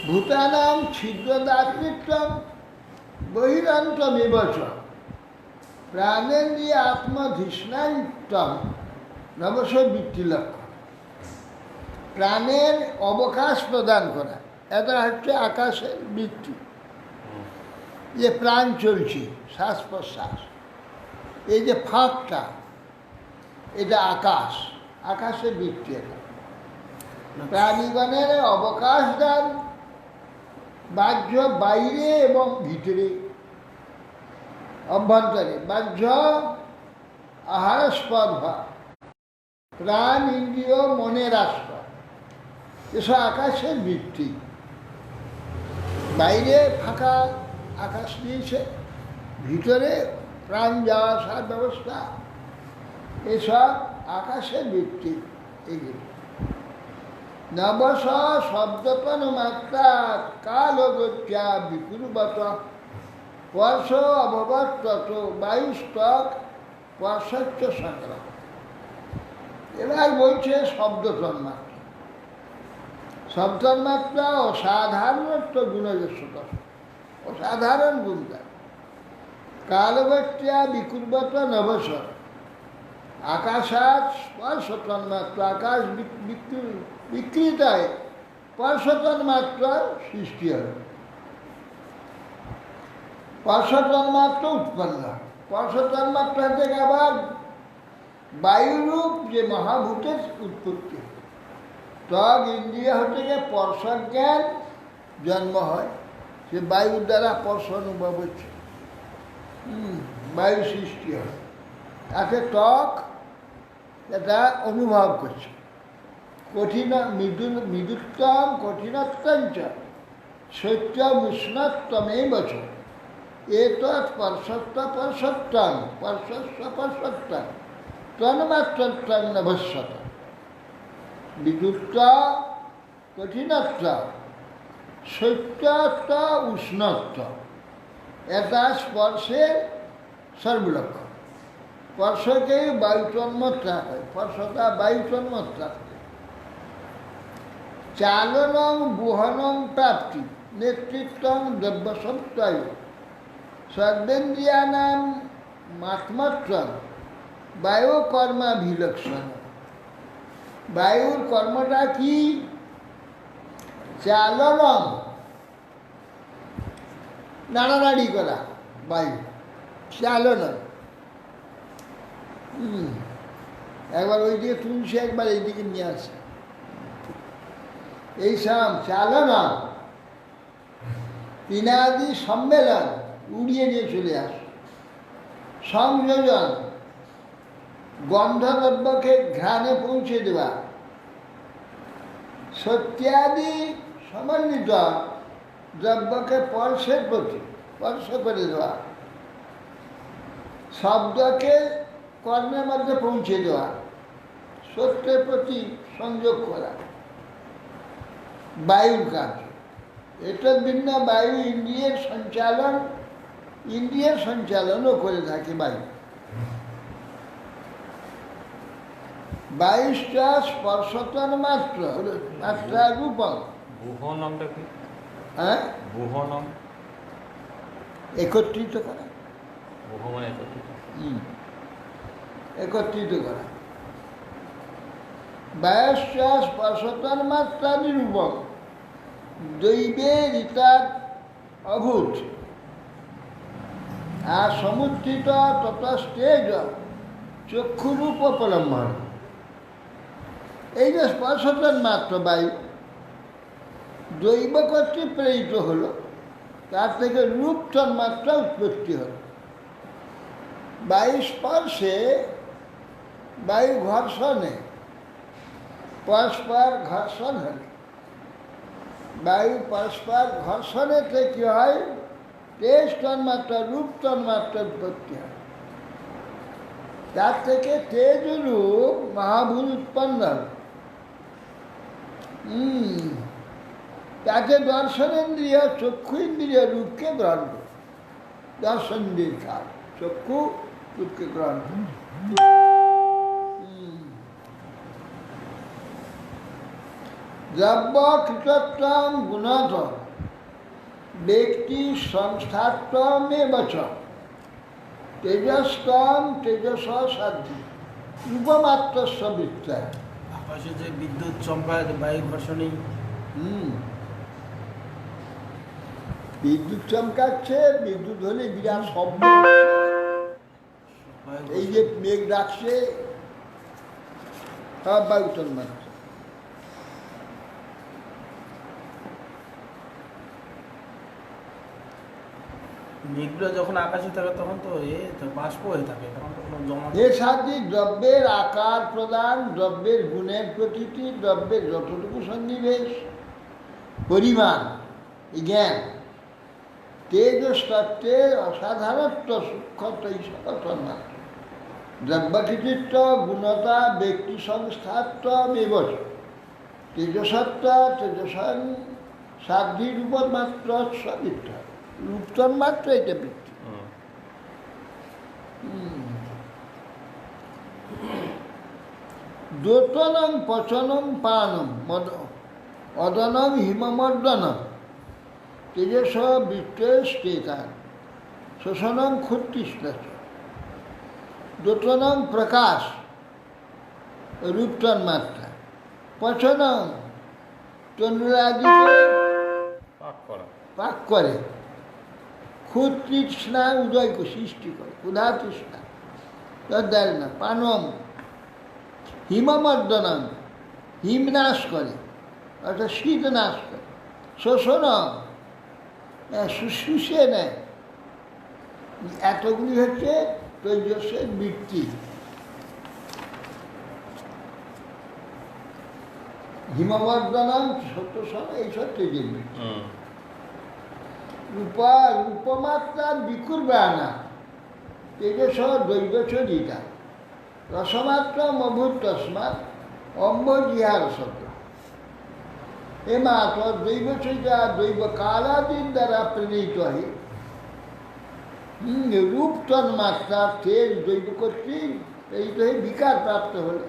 ভূতানাম ছিদ্রদাতৃত্বম বহিরন্তমেব চ প্রাণেন্দ্রিয় আত্মধিষ্ণায়িত্বম নবশ বৃত্তিলক্ষ্য। প্রাণের অবকাশ প্রদান করা, এটা হচ্ছে আকাশের বৃত্তি। যে প্রাণ চলছে শ্বাস প্রশ্বাস, এই যে ফাঁকটা, এটা আকাশ, আকাশের বৃত্তি। এটা প্রাণীগণের অবকাশ দান, বাহ্য বাইরে এবং ভিতরে, অভ্যন্তরে বাহ্য আহার স্পর্ধা, প্রাণ ইন্দ্রিয় মনের আশ্রয়, এসব আকাশের বৃত্তি। বাইরে ফাঁকা আকাশ দিয়েছে, ভিতরে প্রাণ যাওয়া আসার ব্যবস্থা, এসব আকাশের বৃত্তি। এগুলো নবশ শব্দতন মাত্রা কালগত্যা বিকুর্বত স্পর্শ অভবত বায়ুস্তক স্পর্শচ্চ সংগ্রাম। এবার বলছে শব্দতন্মাত্রা। শব্দতন্মাত্রা অসাধারণত্ব গুণযশত, অসাধারণ গুণটা। কালগত্যা বিকুর্বত নবশ আকাশাৎ স্পর্শতন্মাত্রা, আকাশ বিকৃতায় স্পর্শতন্মাত্রার সৃষ্টি হয়, স্পর্শতন্মাত্রা উৎপন্ন। স্পর্শতন্মাত্রা থেকে আবার বায়ুরূপ যে মহাভূতের উৎপত্তি। ত্বক ইন্দ্রিয় হতে গিয়ে স্পর্শজ্ঞান জন্ম হয়, সে বায়ুর দ্বারা স্পর্শ অনুভব হচ্ছে, বায়ু সৃষ্টি হয়, তাকে ত্বক এটা অনুভব করছে। কঠিন মৃদুত্তম কঠিনত্বঞ্চ সত্যম উষ্ণত্বমেব চ এতৎ স্পর্শত্ব স্পর্শত্বং স্পর্শস্ব স্পর্শত্বং তন্মাত্রত্বং নভস্যত। বিদ্যুত্ব কঠিনত্ব সত্যত্ব উষ্ণত্ব, এটা স্পর্শের সর্বলক্ষ্য। স্পর্শকেই বায়ুতন্মাত্রা হয়, স্পর্শতা বায়ুতন্মাত্রা। চালনং বুহনং প্রাপ্তি নেতৃত্বং দ্রব্যসত্তায় সর্বেন্দ্রিয়ানাম মাত্মাত্রং বায়ুকর্মাভিলক্ষণ। বায়ুর কর্মটা কি? চালনং, নাড়ানাড়ি করা, বায়ু চালনং। একবার ওই দিকে তুলছে, একবার এইদিকে নিয়ে আসে, এইসব চালনা তিনাদি সম্মেলন উড়িয়ে নিয়ে চলে আসে। সংযোজন গন্ধদ্রব্যকে ঘ্রাণে পৌঁছে দেওয়া, সত্যাদি সমন্বিত দ্রব্যকে স্পর্শের প্রতি স্পর্শ করে দেওয়া, শব্দকে কর্ণের মধ্যে পৌঁছে দেওয়া, সত্যের প্রতি সংযোগ করা, বায়ুর কাজ। এটা ভিন্ন বায়ু ইন্দ্রিয়ের সঞ্চালন, ইন্দ্রিয়ের সঞ্চালনও করে থাকে বায়ু। বায়ুষ্টা স্পর্শতন মাত্র মাত্রা রূপক। বুহনমটা কি? হ্যাঁ, বুহনম একত্রিত করা। বুহ মানে একত্রিত, একত্রিত করা। বায়ুষ্টা স্পর্শতন মাত্রা নিরূপক দৈবে ঋতার অভূত আর সমুত্থিত ততস্তেজ চক্ষুরূপ অবলম্বন। এই যে স্পর্শতন মাত্র বায়ু দৈব কর্তৃক প্রেরিত হলো, তার থেকে রূপ তন্মাত্রা উৎপত্তি হল। বায়ু স্পর্শে, বায়ু ঘর্ষণে, পরস্পর ঘর্ষণ হলে, বায়ু পরস্পর ঘর্ষণেতে কি হয়? তেজ তন্মাত্রা রূপ তন্মাত্রা উৎপত্তি হয়। তার থেকে তেজ রূপ মহাভূত উৎপন্ন হয়। তাকে দর্শনেন্দ্রিয় চক্ষু ইন্দ্রিয় রূপকে গ্রহণ করে, দর্শনেন্দ্রিয় কাজ চক্ষু রূপকে গ্রহণ করে। দ্রব্য কৃতত্বম গুণত ব্যক্তি সংস্থাত্বমেব চ তেজস্তম তেজস সাধ্যি রূপমাত্রস্য বৃত্তা। আকাশে যে বিদ্যুৎ চমকায় বায়ু ঘর্ষণী, বিদ্যুৎ চমকাচ্ছে, বিদ্যুৎ হলে বিরাট শব্দ, বায়ু এই যে মেঘ ডাকছে সব বায়ু তন্মাত্রা। মেঘগুলো যখন আকাশে থাকে তখন তো বাষ্প হয়ে থাকে, তখন তো কোনো জমা এ সাথে দ্রব্যের আকার প্রদান, দ্রব্যের গুণের প্রকৃতি, দ্রব্যের যতটুকু সন্নিবেশ পরিমাণ, এই জ্ঞান, তেজস্তত্ত্বের অসাধারণত্ব সূক্ষ্মত্ব এই সকল তন্মাত্র। দ্রব্যকৃতিত্ব গুণতা ব্যক্তি সংস্থাত্বমেব চ তেজসত্ব তেজসন সাধ্যি রূপমাত্র সবিত্র। রূপতন্মাত্র এটা বৃত্তি। দোতনম পচনম পানম অদনম হিমমর্দনম তেজস বৃত্তেষ্টেতান শোষণম ক্ষুত্তিষ্ঠ। দোতনম প্রকাশ রূপতন্মাত্রা, পচনম তন্ডুলাদিকে পাক করে, ক্ষুদ তৃষ্ণা উদয় সৃষ্টি করে, ক্ষুধা তৃষ্ণা দেয় না। পানম হিমমর্দনম হিম নাশ করে, অর্থাৎ শীত নাশ করে। শোষণম শুশুষে নেয়। এতগুলি হচ্ছে তৈজসের বৃত্তি। হিমমর্দনম শোষণ এইসব তেজের বৃত্তি। রূপমাত্রার বিকুর্বাণা তেজস দৈবচরিতা রসমাত্র মভূত তস্মাৎ অম্বজিহার শব্দ। এ মাত্র দৈবচরিতা দৈব কালাদির দ্বারা প্রেরিত হয়ে রূপ তন্মাত্রা তেজ দৈব কর্তৃক প্রেরিত হয়ে বিকার প্রাপ্ত হলে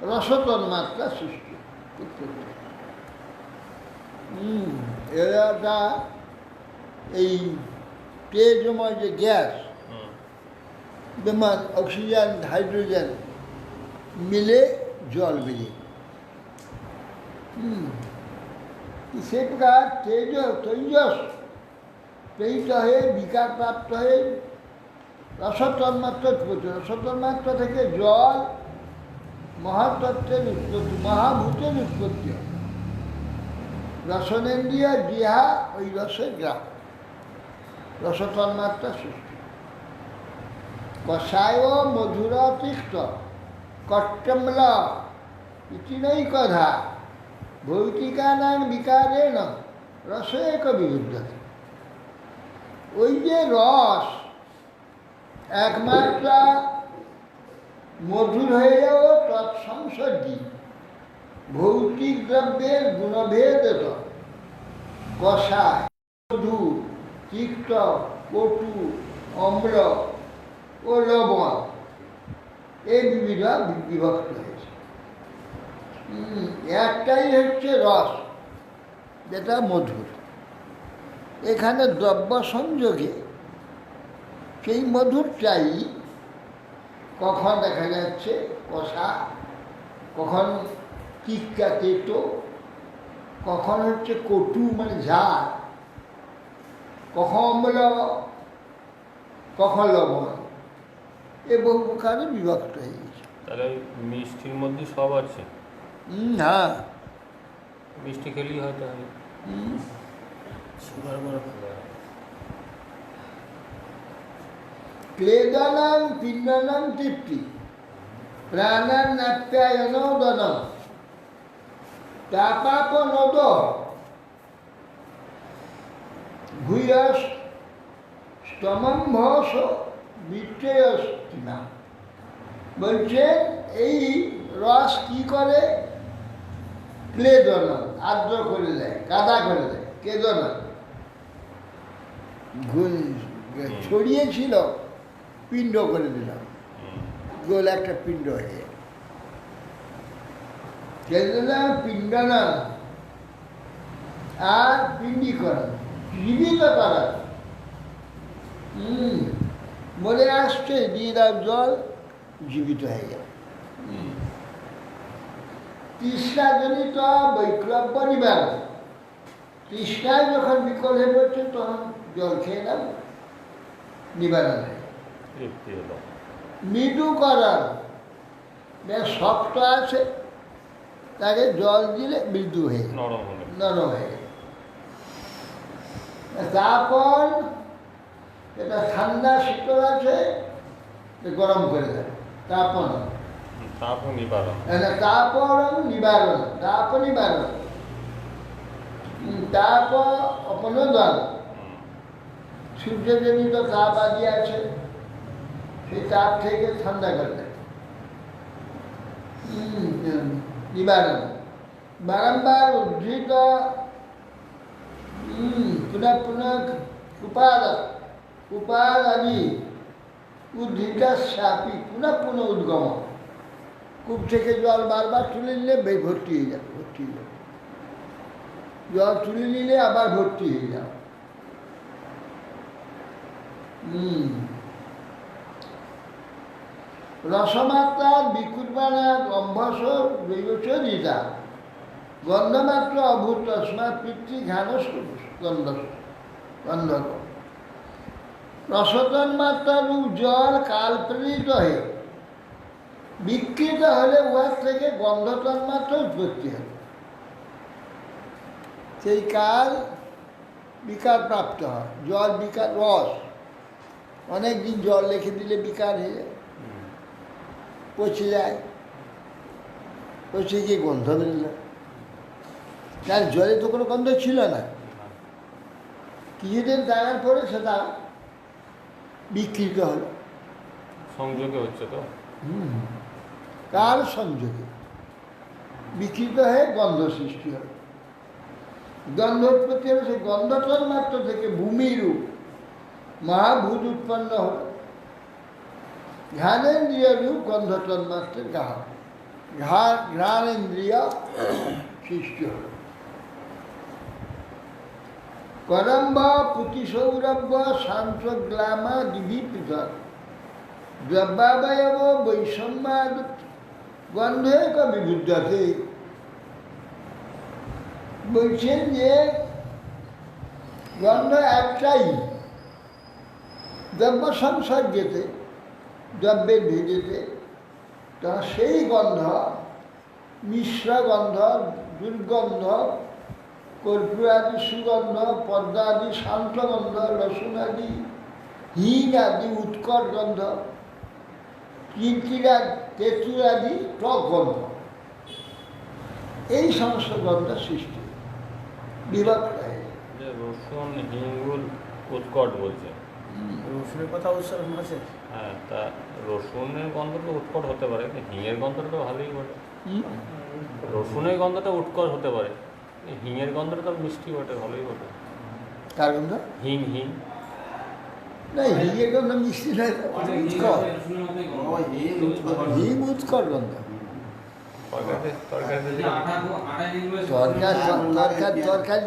রসতন্মাত্রা সৃষ্টি। এরা এই তেজময় যে গ্যাস, যেমন অক্সিজেন হাইড্রোজেন মিলে জল বেরিয়ে, সে প্রকার তৈজস প্রেরিত হয়ে বিকার প্রাপ্ত হয়ে রসতন্মাত্রা উৎপত্তি। রসতন্মাত্রা থেকে জল মহাতত্ত্বের উৎপত্তি, মহাভূতের উৎপত্তি হয়। রসনেন্দ্রিয় জিহা ওই রসের গ্রাহ, রসতন্মাত্রা সৃষ্টি। কষায় মধুর তিক্ত কট্টম্ল ইতি নৈকধা ভৌতিকানাং বিকারেণ রস এক বিরুদ্ধতে। ওই যে রস একমাত্রা মধুর হয়েও তৎসংসর্গী ভৌতিক দ্রব্যের গুণভেদ কষায় মধু তিক্ত কটু অম্ল ও লবণ এই বিবিধ বিভক্ত হয়েছে। একটাই হচ্ছে রস, যেটা মধুর। এখানে দ্রব্য সংযোগে সেই মধুরটাই কখন দেখা যাচ্ছে কষা, কখন তিক্তা তেতো, কখন হচ্ছে কটু মানে ঝাল, কখন অম্ল, কখন লবণ, এ বহু প্রকারে বিভক্ত হয়ে গেছে। তাহলে মিষ্টির মধ্যে সব আছে। হ্যাঁ, মিষ্টি খেলেই হয়তো হয়। ক্লেদনম পিণ্ডনম তৃপ্তি প্রাণান নাপ্যায়নোদনম তাপাপনোদ ভূয়স স্তমম্ভস বিত্রেয়স্তিনা। বলছে এই রস কি করে? ক্লেদনম আর্দ্র করে দেয়, কাদা করে দেয়। ক্লেদনম ছড়িয়েছিল, পিণ্ড করে দিলাম, গোল একটা পিণ্ড হয়ে। ক্লেদনম পিণ্ডনম আর পিণ্ডীকরণ, জীবিত করা। মরে আসছে, দিয়ে দাও জল, জীবিত হয়ে গেল। তৃষ্ণাজনিত বৈক্লব্য নিবারণ, তৃষ্ণায় যখন বিকল হয়ে পড়ছে তখন জল খেয়ে নাও, নিবারণ হয়ে গেল। তৃপ্তি হলো। মৃদুকরণ, বেশ শক্ত আছে, তাকে জল দিলে মৃদু হয়ে গেল, নরম হলো। নরম হয়ে গেল। তারপর এটা ঠান্ডা শীতল আছে, গরম করে দেয়, তারপর তারপর নিবারণ। তারপর নিবারণ, তারপর নিবারণ, তারপর অপনোদন। সূর্যজনিত তাপ আদি আছে, সেই তাপ থেকে ঠান্ডা করে দেয়, নিবারণ। বারম্বার উদ্ধৃত পুনঃ পুনঃ উপাদানি উদ্ধৃত সাপি পুনঃ পুনঃ উদ্গম। কূপ থেকে জল বারবার তুলে নিলে ভর্তি হয়ে যাবে, ভর্তি হয়ে যাবে। জল তুলে নিলে আবার ভর্তি হয়ে যাবে। রসমাত্রা বিকুর্বাণা গম্ভস দৈবচ দিতা গন্ধমাত্র অভূত তস্মাৎ পিতৃ ঘানস গন্ধ গন্ধক। রসতন মাত্রা রূপ জল কালপ্রেরিত হয়ে বিকৃত হলে উহার থেকে গন্ধতন মাত্র উৎপত্তি হয়। সেই কাল বিকার প্রাপ্ত হয়। জল বিকার, রস অনেক দিন জল রেখে দিলে বিকার হয়ে যায়, পচে যায়, পচে গিয়ে গন্ধ বেরোল। তার জলে তো কোনো গন্ধ ছিল না, কিছুদিন থাকার পরে সেটা বিকৃত হলো। সংযোগে হচ্ছে তো, কাল সংযোগে বিকৃত হয়ে গন্ধ সৃষ্টি হল। গন্ধ উৎপত্তি হলো, সেই গন্ধতন মাত্র থেকে ভূমিরূপ মহাভূত উৎপন্ন হল। ঘ্রাণেন্দ্রিয় রূপ গন্ধতন মাত্রের ঘ্রাণেন্দ্রিয় সৃষ্টি হল। করম্ব পুতিসৌরভ্য শান্ত গ্লামা দিবি পৃথক দ্রব্যাবয়ব বৈষম্যাদ গন্ধে বিবুদ্ধতে। বলছেন যে গন্ধ একটাই, দ্রব্য সংসর্গেতে, দ্রব্যের ভেদেতে, তা সেই গন্ধ মিশ্র গন্ধ, দুর্গন্ধ, কর্পূরাদি সুগন্ধ, পদ্মা আদি শান্ত গন্ধ, রসুন আদি, হিং আদি উৎকট গন্ধ, কীর্তিরা তেঁতুল আদি টক গন্ধ, এই সমস্ত গন্ধ সৃষ্টি বিভক্ত হয়ে। রসুন হিঙ্গুল উৎকট বলছে, রসুনের কথা উচ্চারণ আছে। হ্যাঁ, তা রসুনের গন্ধ তো উৎকট হতে পারে, হিঙের গন্ধটা তো ভালোই বটে। রসুনের গন্ধটা উৎকট হতে পারে, হিঙের গন্ধটা তো মিষ্টি বটে, ভালোই বটে। কার গন্ধ? হিং হিং না, হিঙের গন্ধ মিষ্টি নয়, উৎকট। হিং উৎকট গন্ধ। তরকারি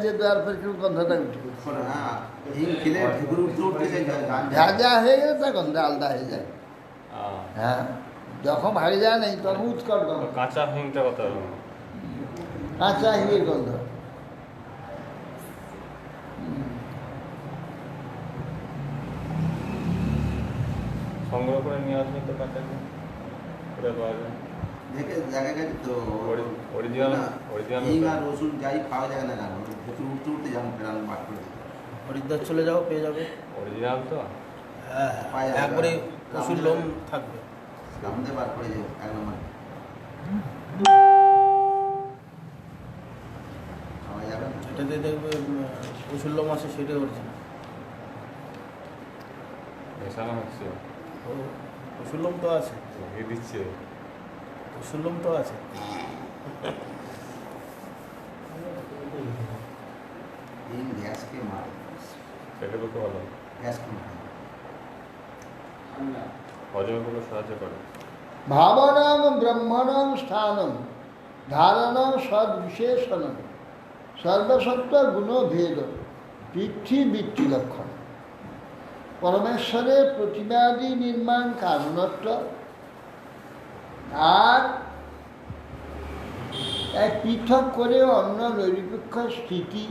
যে দেওয়ার পর কেউ গন্ধটা উঠে ভাজা হয়ে গেলে তার গন্ধ আলাদা হয়ে যায়। হ্যাঁ, যখন ভাজা যায় নাই তখন উৎকট গন্ধ। কাঁচা হিংটা কথা, কাঁচা হিঙের গন্ধ। সংগ্রহ করে নিয়ে আসবেন তো কাঁচা হিং, ওটা পাওয়া যায়। অরিজিনাল রসুন যাই পাওয়া যায় না, উঠতে উঠতে যেমন বার করে হরিদ্বার চলে যাও, পেয়ে যাবে। অরিজিনাল তো, হ্যাঁ, একবারে পশুর লোম থাকবে, আমাদের বার করে যাও এক নম্বর পাওয়া যাবে। এটাতে দেখবে পশুর লোম আছে, সেটাই অরিজিনাল। মেশানো হচ্ছে, পশুর লোম তো আছে, লাগিয়ে দিচ্ছে। পশুর লোম তো আছে। গ্যাসকে মার, সেটা তো ভালো, গ্যাসকে মার, হজমে খুব সাহায্য করে। ভাবনাং ব্রহ্মণং স্থানম ধারণং সদ্বিশেষণম সর্বসত্ত্ব গুণভেদ পৃথ্বীবৃত্তি লক্ষণ পরমেশ্বরের প্রতিমাদি নির্মাণ কারণত্ব আর এক পৃথক করে অন্য নৈরপেক্ষ স্থিতি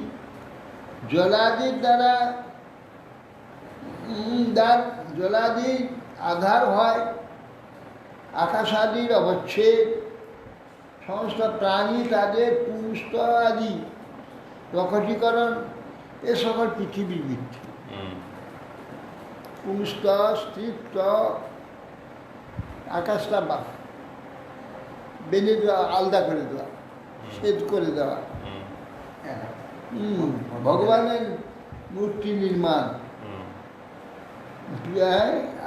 জলাদির দ্বারা জলাদির আধার হয় আকাশাদির অবচ্ছেদ সমস্ত প্রাণী তাদের পুষ্ট আদি প্রকটীকরণ এ সকল পৃথিবীর ভিত্তি পুষ্ট স্থিত আকাশটা বেঁধে দেওয়া আলাদা করে দেওয়া ছেদ করে দেওয়া ভগবানের মূর্তি নির্মাণ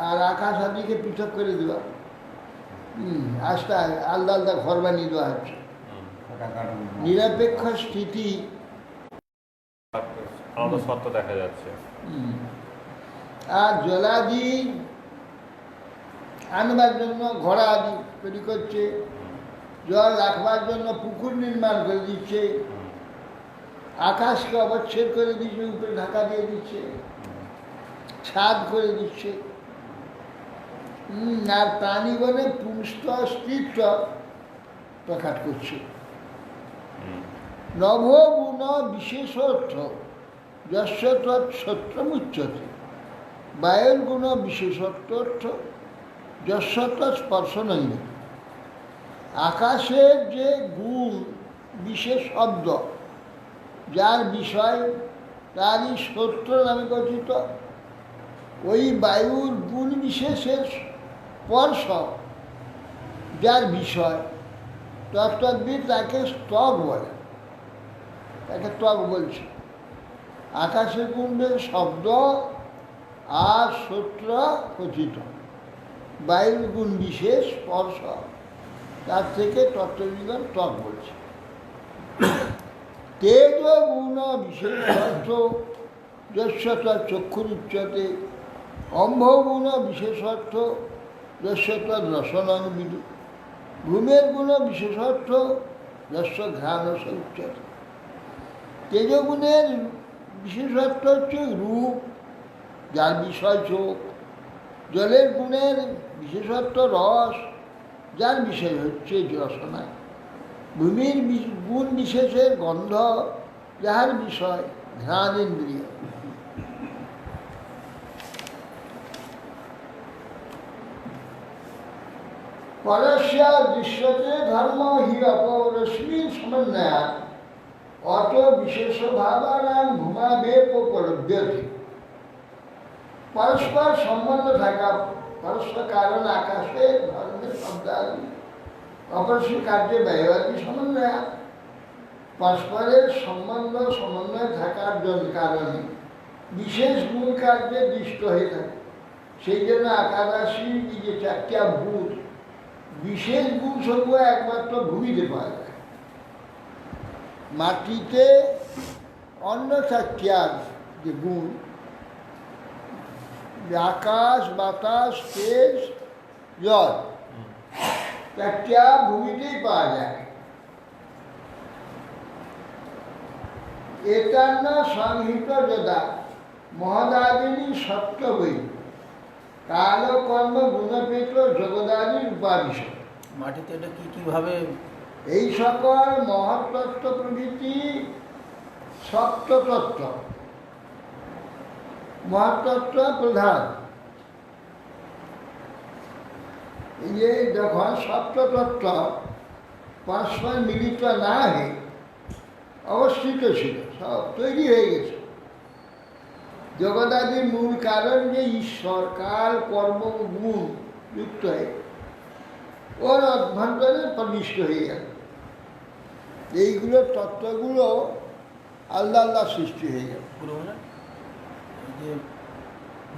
আর আকাশ আদিকে পৃথক করে দেওয়া আস্তে আলাদা আলাদা ঘর বানিয়ে দেওয়া হচ্ছে নিরপেক্ষ স্থিতি সত্য দেখা যাচ্ছে। আর জলাদি আনবার জন্য ঘোড়া আদি তৈরি করছে, জল রাখবার জন্য পুকুর নির্মাণ করে দিচ্ছে, আকাশকে অবচ্ছেদ করে দিচ্ছে, উপরে ঢাকা দিয়ে দিচ্ছে, ছাদ করে দিচ্ছে। আর প্রাণীগণে পুষ্ট অস্তিত্ব প্রকাশ করছে। নভগুণ বিশেষত্ব যস্য তৎসত্যমুচ্যতে বায়ুর গুণ বিশেষত্ব যস্য তৎস্পর্শ নৈব। আকাশের যে গুণ বিশেষ শব্দ যার বিষয় তারই সত্য নামে কথিত, ওই বায়ুর গুণ বিশেষের স্পর্শ যার বিষয় তত্ত্ববিদ তাকে স্তব বলে, তাকে ত্বক বলছে। আকাশের গুণের শব্দ আর সূত্র কথিত, বায়ুর গুণ বিশেষ স্পর্শ তার থেকে তত্ত্ববিজ্ঞান ত্বক বলছে। তেজ গুণ বিশেষ অর্থ যস্য চক্ষুরুচ্যতে অম্ভগুণ বিশেষত্ব যস্য রসনং বিদু। ঘুমের গুণ বিশেষত্ব যস্য ঘ্রাণস উচ্যতে। তেজগুণের বিশেষত্ব হচ্ছে রূপ যার বিষয় চোখ। জলের গুণের বিশেষত্ব রস যার বিষয় হচ্ছে রসনা। ভূমির গুণ বিশেষের গন্ধ যাহার বিষয় ঘ্রাণ ইন্দ্রিয়। পরস্য দৃশ্যতে ধর্ম হি অপরশ্মী সমন্বয়া অত বিশেষ ভাবানাং ভূমাবেপলভ্যতে। পরস্পর সম্বন্ধ থাকা, পরস্পর কারণ আকাশে ধর্মের শব্দাদি অপরস্মী কার্যে ব্যয়বাদী সমন্বয়া। পরস্পরের সমন্বয় থাকার জন্য কারণে বিশেষ গুণ কার্যে দৃষ্ট হয়ে থাকে। সেই জন্য একাদশী যে চারটা ভূত বিশেষ গুণ সমূহ একমাত্র ভূমিতে পাওয়া যায়। মাটিতে অন্য চারটিয়ার যে গুণ আকাশ বাতাস তেজ জল চারটিয়া ভূমিতেই পাওয়া যায়। একান্ন সংহিত যদা মহদাদিনী সত্য বই কাল কর্ম গুণপেত জগদাদির উপাবিশ। মাটিতে এটা কীভাবে এই সকল মহত্তত্ত্ব প্রভৃতি সপ্ততত্ত্ব, মহত্তত্ত্ব প্রধান। এই যে যখন সপ্ততত্ত্ব পরস্পর মিলিত না হয়ে অবস্থিত ছিল, সব তৈরি হয়ে গেছে। জগদাদির মূল কারণ যে ঈশ্বর কাল কর্ম গুণ যুক্ত হয়ে ওর অভ্যন্তরে প্রবিষ্ট হয়ে গেল। এইগুলো তত্ত্বগুলো আলাদা আলাদা সৃষ্টি হয়ে গেল। যে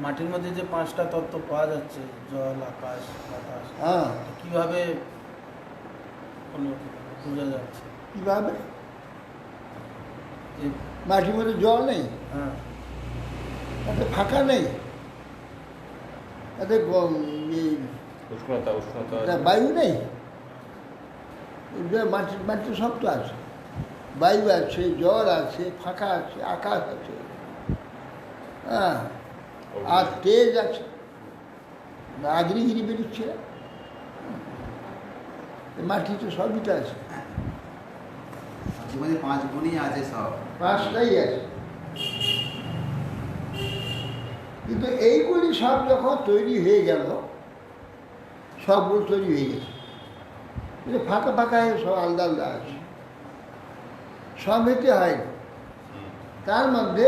মাটির মধ্যে যে পাঁচটা তত্ত্ব পাওয়া যাচ্ছে, জল আকাশ বাতাস, হ্যাঁ, কীভাবে বোঝা যাচ্ছে? কীভাবে? মাটির মধ্যে জল নেই, হ্যাঁ, তাতে ফাঁকা নেই, তাতে উষ্ণতা বায়ু নেই, মাটির সব তো আছে। বায়ু আছে, জল আছে, ফাঁকা আছে, আকাশ আছে, হ্যাঁ, আর তেজ আছে, আগ্নিগিরি বেরোচ্ছে, মাটিতে সবইটা আছে, জীবনে 5 গুণই আছে সব। 5টাই আছে। কিন্তু এইগুলি সব যখন তৈরি হয়ে গেল, সবগুলো তৈরি হয়ে গেছে, কিন্তু ফাঁকা ফাঁকা হয়ে সব আলাদা আলাদা আছে, সব হইতে হয় না। তার মধ্যে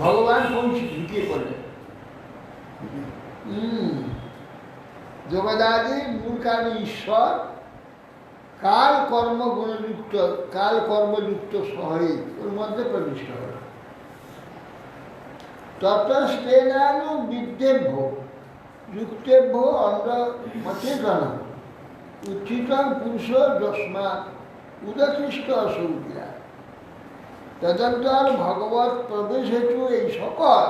ভগবান পৌঁছে ঢুকিয়ে পড়লেন। জগদাদির মূল কারণ ঈশ্বর কাল কর্ম গুণযুক্ত, কাল কর্মযুক্ত শহরে ওর মধ্যে প্রবিষ্ট হল। ততস্তেনানু বিদ্যেভ্য যুক্তেভ্য অন্ধ্র মচেতন উচ্চিতম পুরুষ যস্মাৎ উদকৃষ্ট অসৌক্রিয়া। তদন্তর ভগবত প্রবেশ হেতু এই সকল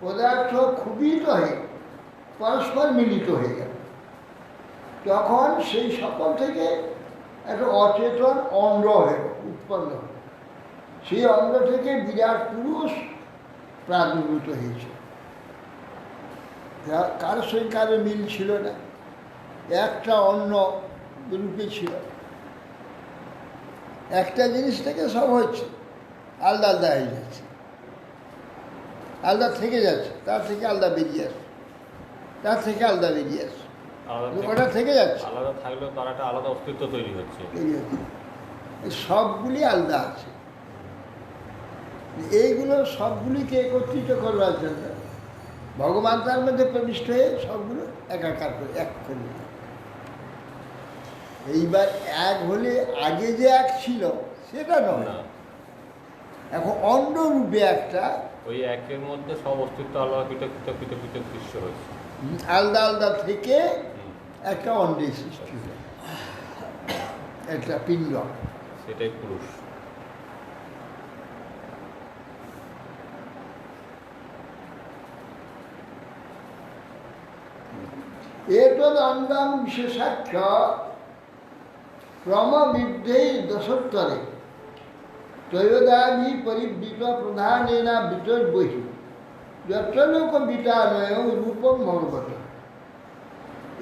পদার্থ ক্ষুবিত হয়ে পরস্পর মিলিত হয়ে গেল। তখন সেই সকল থেকে একটা অচেতন অঙ্গ হয়ে উৎপন্ন হল। সেই অঙ্গ থেকে বিরাট পুরুষ প্রাদুর্ভূত হয়েছে। কারোর সঙ্গে কারো মিল ছিল না, একটা অন্য রূপে ছিল। একটা জিনিস থেকে সব হচ্ছে, আলাদা আলাদা হয়ে যাচ্ছে, আলাদা থেকে যাচ্ছে, তার থেকে আলাদা বেরিয়ে আসছে, তার থেকে আলাদা বেরিয়ে আসছে, ওটা থেকে যাচ্ছে, আলাদা থাকলেও তার একটা আলাদা অস্তিত্ব তৈরি হচ্ছে। সবগুলি আলাদা আছে। এইগুলো সবগুলিকে একত্রিত করবার জন্য ভগবান তার মধ্যে প্রবিষ্ট হয়ে সবগুলো একাকার করে এক করে। এইবার এক হলে আগে যে এক ছিল সেটা নয়, এখন অন্য রূপে একটা ওই একের মধ্যে সব অস্তিত্ব আলাদা পৃথক পৃথক পৃথক পৃথক দৃশ্য হয়েছে, আলাদা আলাদা থেকে একটা অন্ডের সৃষ্টি হয়, একটা পিণ্ড, সেটাই পুরুষ। এতদ অঙ্গং বিশেষাখ্য ক্রমবিদ্ধেই দশোত্তরে ত্রয়োদাভি পরিবৃত প্রধানেনা বিতর্বহি যত্রলোক বিতানয় রূপম ভগবত।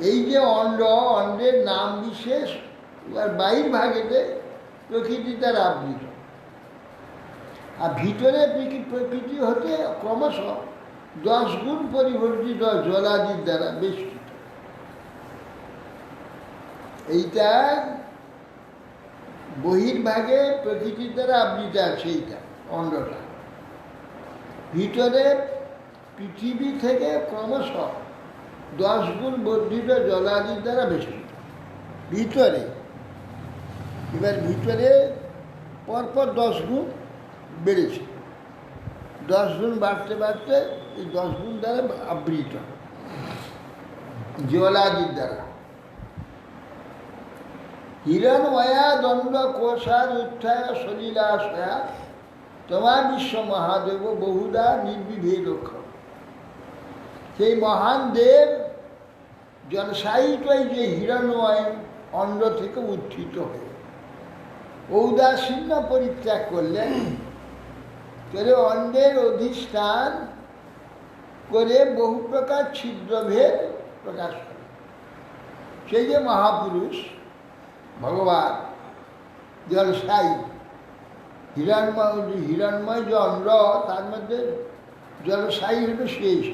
এই যে অণ্ড, অণ্ডের নাম বিশেষ এবার বাহির ভাগেতে প্রকৃতি তার আবৃত, আর ভিতরে প্রকৃতি হতে ক্রমশ 10 গুণ পরিবর্তিত জলাদির দ্বারা বেষ্টিত। এইটা বহির্ভাগে প্রকৃতির দ্বারা আবৃত আছে, এইটা অন্ডটা। ভিতরে পৃথিবী থেকে ক্রমশ 10 গুণ বর্ধিত জলাদির দ্বারা বেষ্টিত ভিতরে। এবার ভিতরে পরপর 10 গুণ বেড়েছে, 10 গুণ বাড়তে বাড়তে এই 10 গুণ দ্বারা আবৃত জলাদির দ্বারা। হিরণময়া দণ্ড কোষার উত্থায় সলিলাশয়া তোমা বিশ্ব মহাদেব বহুদা নির্বিভেদ। সেই মহান দেব জনসায়িত যে হিরণময় অণ্ড থেকে উত্থিত হয়ে ঔদাসীন্য পরিত্যাগ করলেন, করে অন্ডের অধিষ্ঠান করে বহু প্রকার ছিদ্রভেদ প্রকাশ করে। সেই যে মহাপুরুষ ভগবান জলসায়ী হিরণময় যে অন্ড, তার মধ্যে জলসায়ী হল শেষ।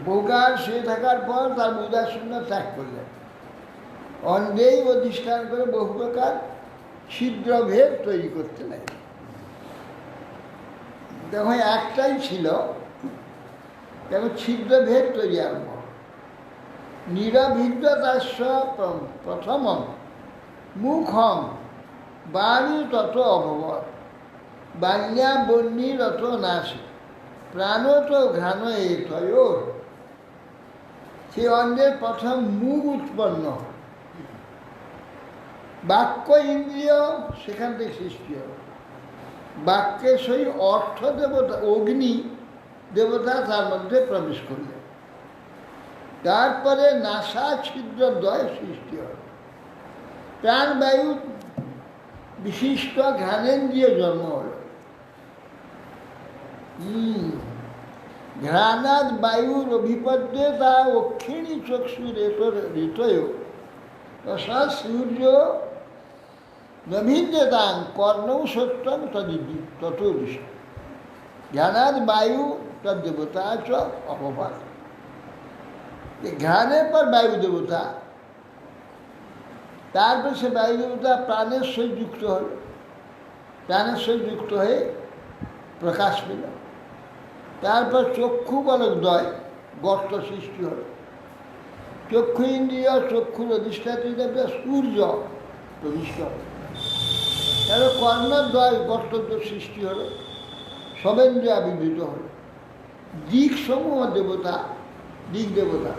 বহুকাল শুয়ে থাকার পর তার উদাসীন্য ত্যাগ করলেন, অন্ডেই অধিষ্ঠান করে বহু প্রকার ছিদ্রভেদ তৈরি করতে লাগলেন। তখন একটাই ছিল, তখন ছিদ্রভেদ তৈরি আরম্ভ। নিরভিদ্যতাস্য প্রথমম মুখম বাণী তত অভবৎ বাণ্যা বন্যীরত নাশে প্রাণত ঘ্রাণ এতয়োর। সে অন্যের প্রথম মুখ উৎপন্ন, বাক্য ইন্দ্রিয় সেখান থেকে সৃষ্টি হবে। বাক্যের সেই অর্থ দেবতা অগ্নি দেবতা তার মধ্যে প্রবেশ করলেন। তারপরে নাসা ছিদ্রদ্বয় সৃষ্টি হবে, প্রাণবায়ু বিশিষ্ট ঘ্রাণেন্দ্রিয় জন্ম হল। ঘ্রাণাদ বায়ুর অভিপদ্যে তা অক্ষিণী চক্ষু ঋতয় তথা সূর্য নভিদ্যতাং কর্ণৌ সত্যম ততোদৃশ। জ্ঞানাদ বায়ু তদ্দেবতা চ অপপাত। ঘ্রাণের পর বায়ু দেবতা, তারপর সে বায়ু দেবতা প্রাণের সহিত যুক্ত হল, প্রাণের সহিত যুক্ত হয়ে প্রকাশ পেল। তারপর চক্ষু বলকদ্বয় গর্ত সৃষ্টি হল। চক্ষু ইন্দ্রিয় চক্ষুর অধিষ্ঠাত্রী দেবতা সূর্য প্রবিষ্ট হল। তারপর কর্ণদ্বয় গর্তদ্ব সৃষ্টি হল, সবেন্দ্রিয় আবির্ভূত হল। দিক সমূহ দেবতা, দিক দেবতা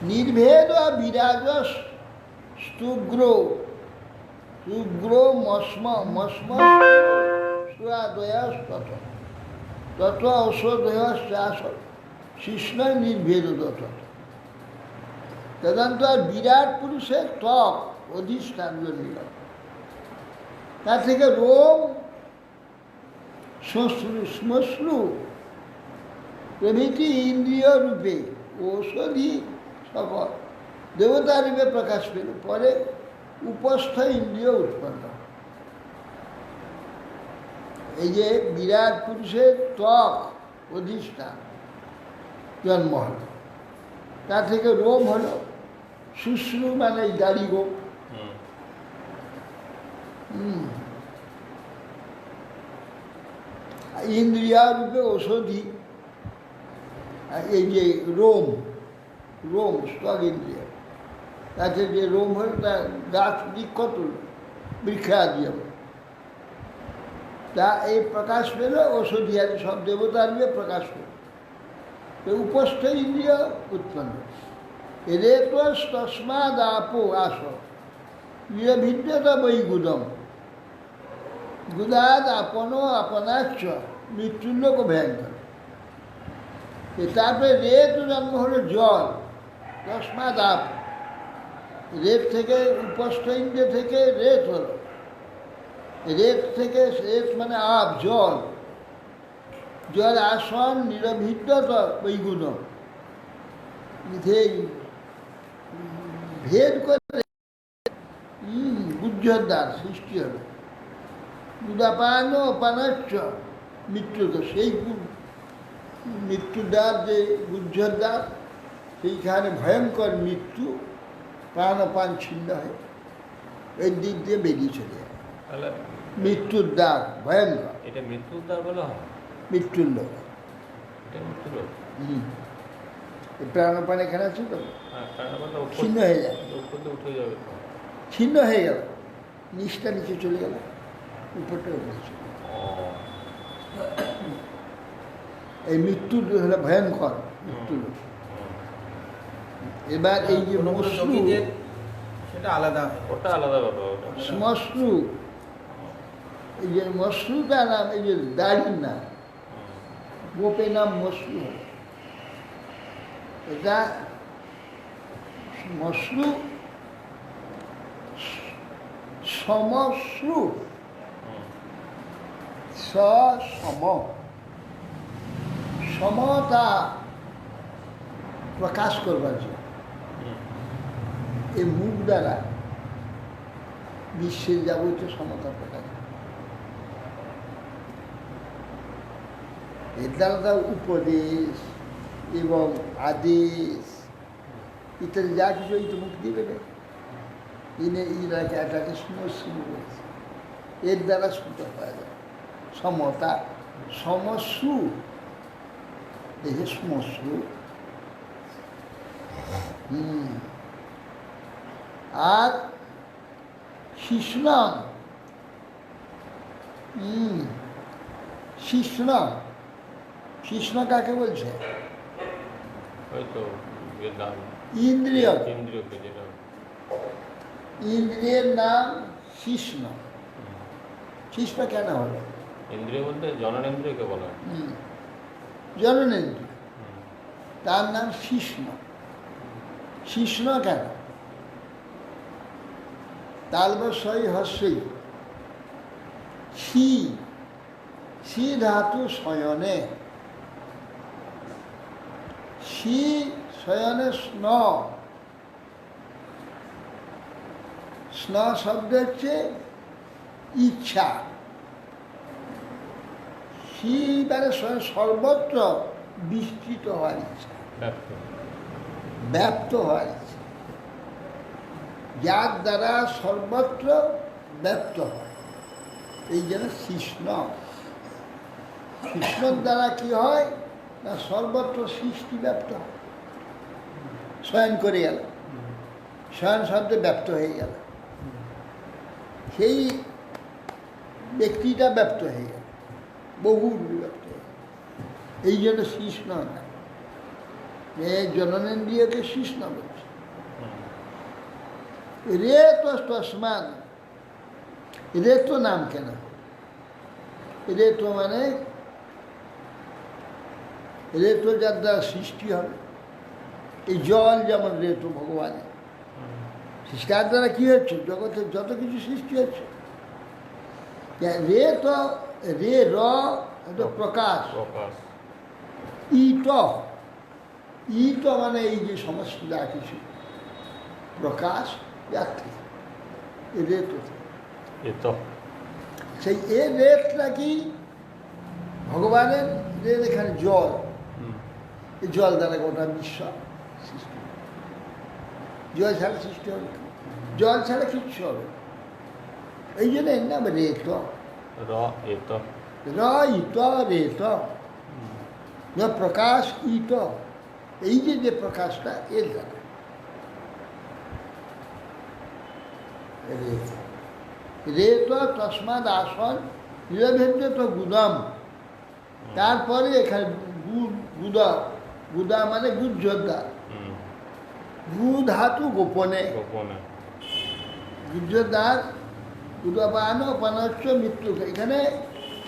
নির্ভেদ বিরাজ স্তুগ্র উগ্র মস্মদয়াস তত তত ঔষধয়াস কৃষ্ণই নির্ভেদ তত। তদন্তর বিরাট পুরুষের ত্বক অধিষ্ঠান জন্মিল, তার থেকে রোম শ্মশ্রু প্রভৃতি ইন্দ্রিয় রূপে ঔষধি সকল দেবতা রূপে প্রকাশ পেল। পরে উপস্থ ইন্দ্রিয় উৎপন্ন। এই যে বিরাট পুরুষের ত্বক অধিষ্ঠান জন্ম হল, তা থেকে রোম হল, শুশ্রু মানে দাড়ি গোপ, ইন্দ্রিয়া রূপে ঔষধি এই যে রোম, রোম স্তগ ইন্দ্রিয়, তাতে যে রোম হল তা গাছ বৃক্ষ তুল বৃক্ষাদি হবে, তা এই প্রকাশ পেল ঔষধি আদি সব দেবতার রূপে প্রকাশ পেল। তো উপস্থ ইন্দ্রিয় উৎপন্ন। এদের তো তস্মাদ আপো আস নিরভিদ্যতা বৈ গুদম গুদাদ আপন আপনাচ্ছ মৃত্যুর লোক ভয়ঙ্কর। তারপরে রেত জন্ম হলো জল, তস্মাদ আপ, রেত থেকে উপস্থ ইন্দ্রিয় থেকে রেত হল, রেত থেকে রেত মানে আপ জল, জল আসন নিরভিদ্যতা বৈগুণ ভেদ করে গুজ্জদ্বার সৃষ্টি হবে। গুদাপান অপানাচ্ছ মৃত্যু, তো সেই মৃত্যুদ্বার যে গুজ্জদ্বার, সেইখানে ভয়ঙ্কর মৃত্যু, প্রাণপান ছিন্ন হয়, এই দিক দিয়ে বেরিয়ে চলে যায়। মৃত্যুর দ্বার ভয়ঙ্কর, এটা মৃত্যুর দ্বার বলা হয়, মৃত্যুর লোক। প্রাণপান এখানে আছে তো, ছিন্ন হয়ে যায়, উঠে যাবে, ছিন্ন হয়ে গেল, নিচটা নিচে চলে গেল, উপরটা উপরে চলে গেল। এই মৃত্যুর হলো ভয়ঙ্কর মৃত্যু লোক। এবার এই যে মশ্রু, সেটা আলাদা, ওটা আলাদা ব্যাপার। মশ্রু, এই যে মশ্রুটা নাম, এই যে দাড়ির নাম, গোপের নাম মশ্রু। এটা মশ্রু সমশ্রু সম, সমতা প্রকাশ করবার জন্য এই মুখ দ্বারা বিশ্বের যাবতীয় সমতা প্রকাশ। এর দ্বারা তার উপদেশ এবং আদেশ ইত্যাদি যা কিছু এই তো মুখ দিবে না, এটাকে সমশ্রু বলেছে। এর দ্বারা সুতা পাওয়া যায় সমতা, সমশ্রু, দেখে সমশ্রু। আর শিষ্ণ, শিষ্ণ, শিষ্ণ কাকে বলছে? ইন্দ্রিয়, ইন্দ্রিয়ের নাম শিষ্ণ। শিষ্ণ কেন হলো? ইন্দ্রিয় বলতে জননেন্দ্রিয়কে বলা হয়। জননেন্দ্রিয়, তার নাম শিষ্ণ। শিষ্ণ কেন? তালবস্যই হস্যই শি শি ধাতু শয়নে শি শয়নে স্ন স্ন শব্দ হচ্ছে ইচ্ছা শি মানে সর্বত্র বিস্তৃত হওয়ার ইচ্ছা ব্যাপ্ত। ব্যাপ্ত হওয়ার ইচ্ছা যার দ্বারা সর্বত্র ব্যাপ্ত হয় এই জন্য কৃষ্ণ কৃষ্ণর দ্বারা কি হয় না সর্বত্র সৃষ্টি ব্যাপ্ত হয় শয়ন করে গেল শয়ন শব্দে ব্যাপ্ত হয়ে গেল সেই ব্যক্তিটা ব্যাপ্ত হয়ে গেল বহু ব্যাপ্ত হয়ে গেল এই জন্য কৃষ্ণ না জননেন্দ্রিয়কে কৃষ্ণ বলছে রে তো তসমান রে তো নাম কেন রে তো মানে রে তো যার দ্বারা সৃষ্টি হবে এই জল যেমন রে তো ভগবানের সৃষ্টির দ্বারা কী হচ্ছে জগতের যত কিছু সৃষ্টি হচ্ছে রে তো রে র প্রকাশ প্রকাশ। ইট মানে এই যে সমস্ত যা কিছু প্রকাশ ব্যাখ্যা রেত এ তো সেই রেতটা কি ভগবানের রেত এখানে জল এই জল দ্বারা গোটা বিশ্ব সৃষ্টি জল ছাড়া সৃষ্টি হবে জল ছাড়া কিচ্ছু হবে এই জন্য এর নাম রেত র এ তো র ইত রেত প্রকাশ ইত এই যে প্রকাশটা এর দ্বারা রেত তসমাদ আসন নিরভেদ্য তো গুদাম তারপরে এখানে গুদা গুদা মানে গুজ্জোদ্দা গু ধাতু গোপনে গোপনে গুজ্জোদ্দার গুদাপান পানচ্চ মৃত্যু এখানে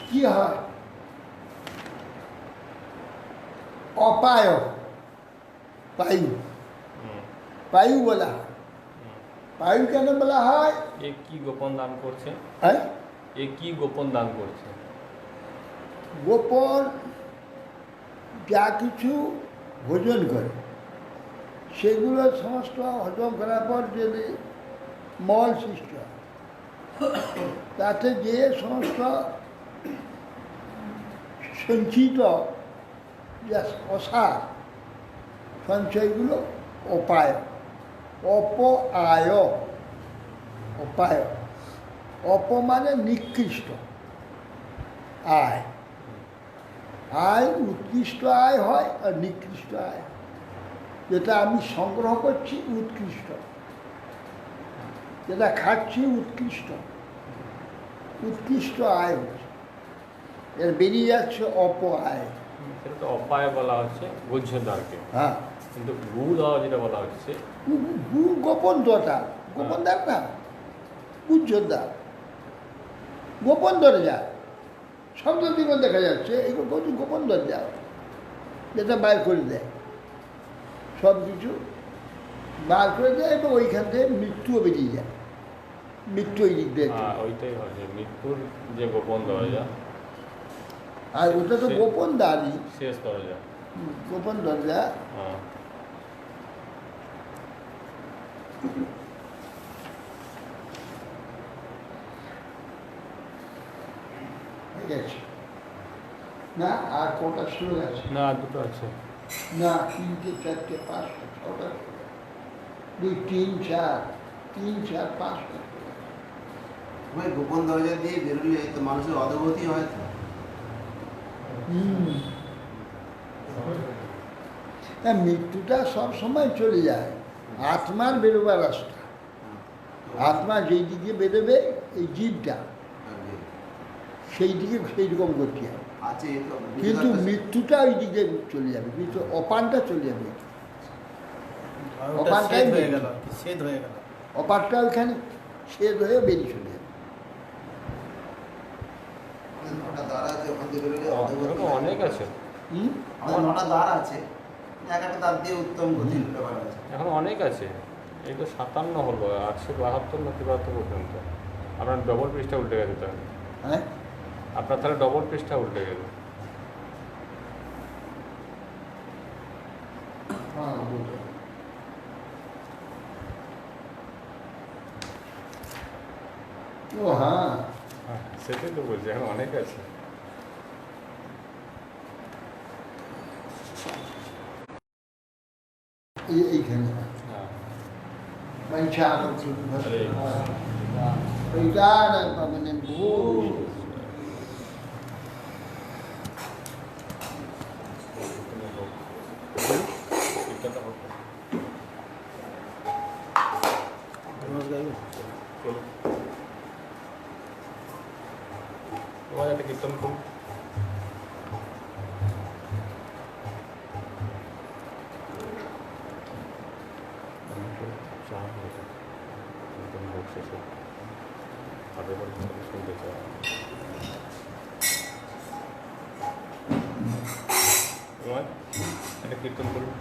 কি হয় অপায় পায়ু পায়ু বলা হয় পায়ু কেন বলা হয় এ কি গোপন দান করছে হ্যাঁ এ কি গোপন দান করছে গোপন যা কিছু ভোজন করে সেগুলো সমস্ত হজম করার পর যদি মল সৃষ্টি হয় তাতে যে সমস্ত সঞ্চিত যা অসার সঞ্চয়গুলো অপায় অপায় অপায় অপ মানে নিকৃষ্ট আয় আয় উৎকৃষ্ট আয় হয় আর নিকৃষ্ট আয় যেটা আমি সংগ্রহ করছি উৎকৃষ্ট যেটা খাচ্ছি উৎকৃষ্ট উৎকৃষ্ট আয় হচ্ছে এর বেরিয়ে যাচ্ছে অপ আয় সেটা তো অপায় বলা হচ্ছে গুজ্জোদ্দারকে হ্যাঁ কিন্তু গু দেওয়া যেটা বলা হচ্ছে গোপন দরটা গোপন দ্বার না গুজ্জোদ্দার গোপন দরজা শব্দ দিকে দেখা যাচ্ছে এগুলো গোপন দরজা যেটা বাইর করে দেয় সব কিছু বার করে দেয় এবং ওইখান থেকে মৃত্যুও বেরিয়ে যায় মৃত্যু ওই দিক দিয়ে ওইটাই হয় যে মৃত্যুর যে গোপন দরজা আর ওটা তো গোপন দ্বারই শেষ দরজা গোপন দরজা হ্যাঁ হয়ে গেছে না আর কটা শ্লোক আছে না আর দুটো আছে না 3টে 4টে 5টা 6টা 2 3 4 3 4 5টা ওই গোপন দরজা দিয়ে বেরোলে তো মানুষের অধোগতি হয় তো মৃত্যুটা সব সময় চলে যায় আত্মার বেরোবার রাস্তা আত্মা যেই দিকে বেরোবে এই জীবটা সেই দিকে সেই রকম গতি হবে আছে কিন্তু মৃত্যুটা ওই দিকে চলে যাবে মৃত্যু অপানটা চলে যাবে অপানটাই হয়ে গেল ছেদ হয়ে গেল অপানটা ওইখানে ছেদ হয়ে বেরিয়ে চলে যাবে নটা দ্বার আছে ওখান থেকে বেরোলে অধোগতি এরকম অনেক আছে আমাদের 9টা দ্বার আছে একটা দ্বার দিয়ে উত্তম গতির ব্যাপার আছে এখন অনেক আছে এই তো 57 হলো, 172 না 73 পর্যন্ত। আপনার ডবল পৃষ্ঠা উল্টে গেছে তাহলে। হ্যাঁ আপনার তাহলে ডবল পৃষ্ঠা উল্টে গেছে। হ্যাঁ বুঝলাম। ও হ্যাঁ হ্যাঁ, সেটাই তো বলছি, এখন অনেক আছে। এইখানে হ্যাঁ, পঞ্চাশ আরে। এইটা মানে ভুল কীর্তনটা হোক। রোজ গাইবে চলো, তোমার একটা কীর্তন করুন। একটা কীর্তন করুন।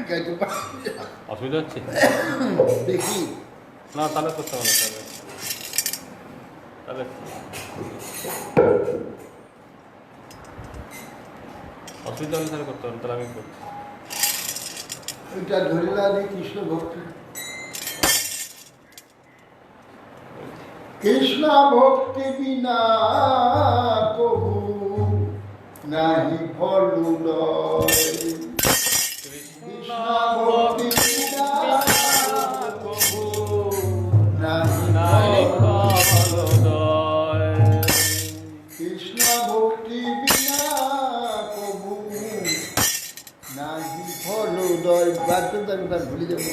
গাইতে পারি না। অসুবিধা হচ্ছে দেখি না? তাহলে করতে হবে না, তাহলে অসুবিধা হলে তাহলে করতে হবে না, তাহলে আমি করছি। ওইটা ধরিলা দি কৃষ্ণ ভক্তি কৃষ্ণ ভক্তি বিনা কবু নাহি ফলুদয় কৃষ্ণ ভক্তি বিনা কবু নাহি ফলুদয় কৃষ্ণ ভক্তি বিনা কবু নাহি ফলুদয় বাদ্য আমি তার ভুলে যাবো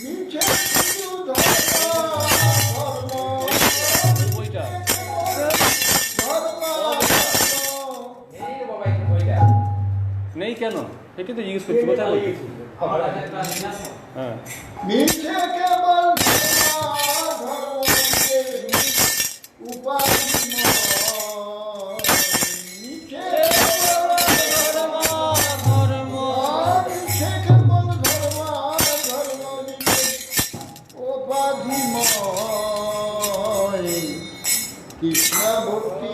নিচে ধর্ম নেই কেন? এটি তো জিজ্ঞেস করছি, কোথায় বলছি? হ্যাঁ, মিছে কেবল উপাধি মিছে কেবল ধর্ম উপাধি কৃষ্ণ ভক্তি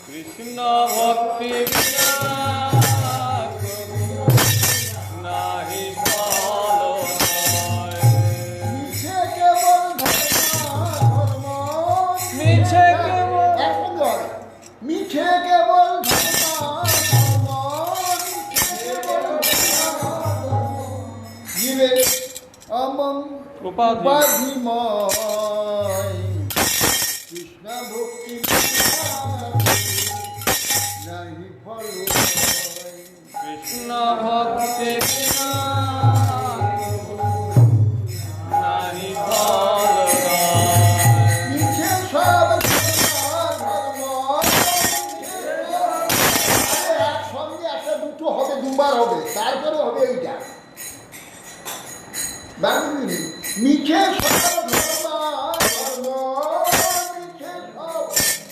কৃষ্ণ ভক্তি নাহি ফলদায়। মিছে কেবল ধর্ম মিছে কেবল একবার মিছে কেবল ধর্ম জীবে অমং উপাধি। উপাধিময় কৃষ্ণ ভক্তি নাহি ফল কৃষ্ণ ভক্তি নাহি ফলদায়। মিছে সব ধর্ম একসঙ্গে একটা দুটো হবে, দুবার হবে, তারপরে হবে এইটা বাঙালি মিছে সব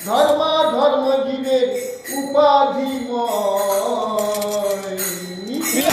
ধর্ম ধর্ম জীবের উপাধিময় মিছে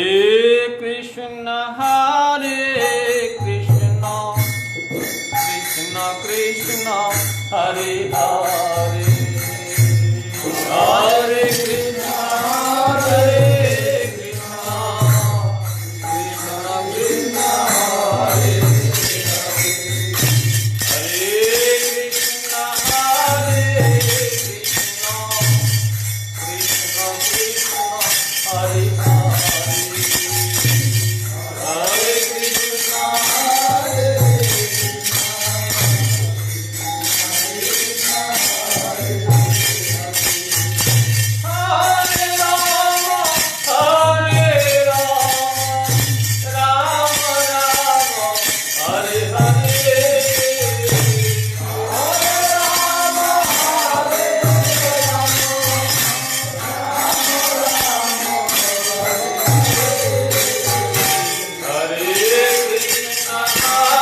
Krishna Krishna Krishna Hare Hare Hare Krishna Hare Krishna Krishna Krishna Hare Hare Krishna Hare Krishna Krishna Krishna Hare Hare Hare Krishna Hare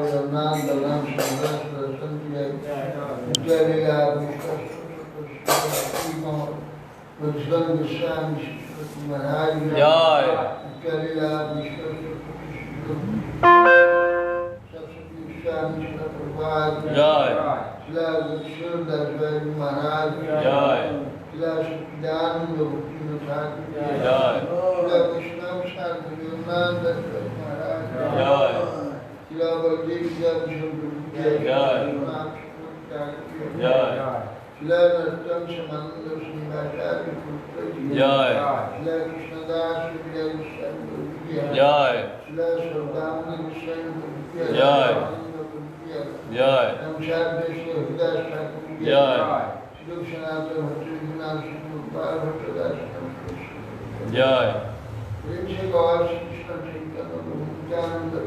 Nanda Ram Sandra Sanjay Jalila Vishwan Vishwan Maharaj Jai. Jalila Vishwan Jai. Shila Vishwan Dashwari Maharaj Jai. Shila Shukdananda Bhakti Jai. Shila Krishna Shanti Nanda Maharaj Jai. Shila Baldev Vishwan Jai. Jai. Shila Nartam Samananda Srivacharya Putra Jai. Shila Krishnadas Shila Vishwan Jai. Shila Sardamna Vishwan Jai. Jai. Ramshad Vishnu Hridas Thakur Jai. Shila Sanatana Bhakti Vinod Prabhupada Bhattadas Jai. Prince God Krishna Chaitanya Prabhu Nityananda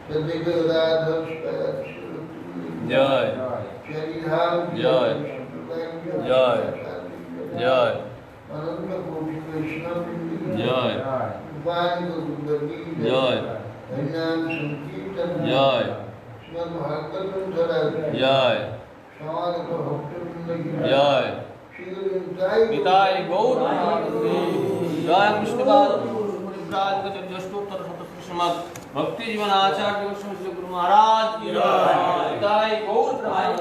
Sadhika Radha Spayat Jai. Sharidham Jai. Jai. Jai. Ananta Koti Krishna Pindi Jai. Upani Gurudagi Jai. Harinam Sankirtan Jai. Srimad Bhagavatam Dhara Jai. Samanaka Bhakta Vindagi Jai. Shri Guru Nitai Nitai Gaur Jai Krishnapada Braj Gajal Jastottar Satatri Srimad Bhakti Jivan Acharya Goswami Sri Guru Maharaj Ki Jai Nitai Gaur Jai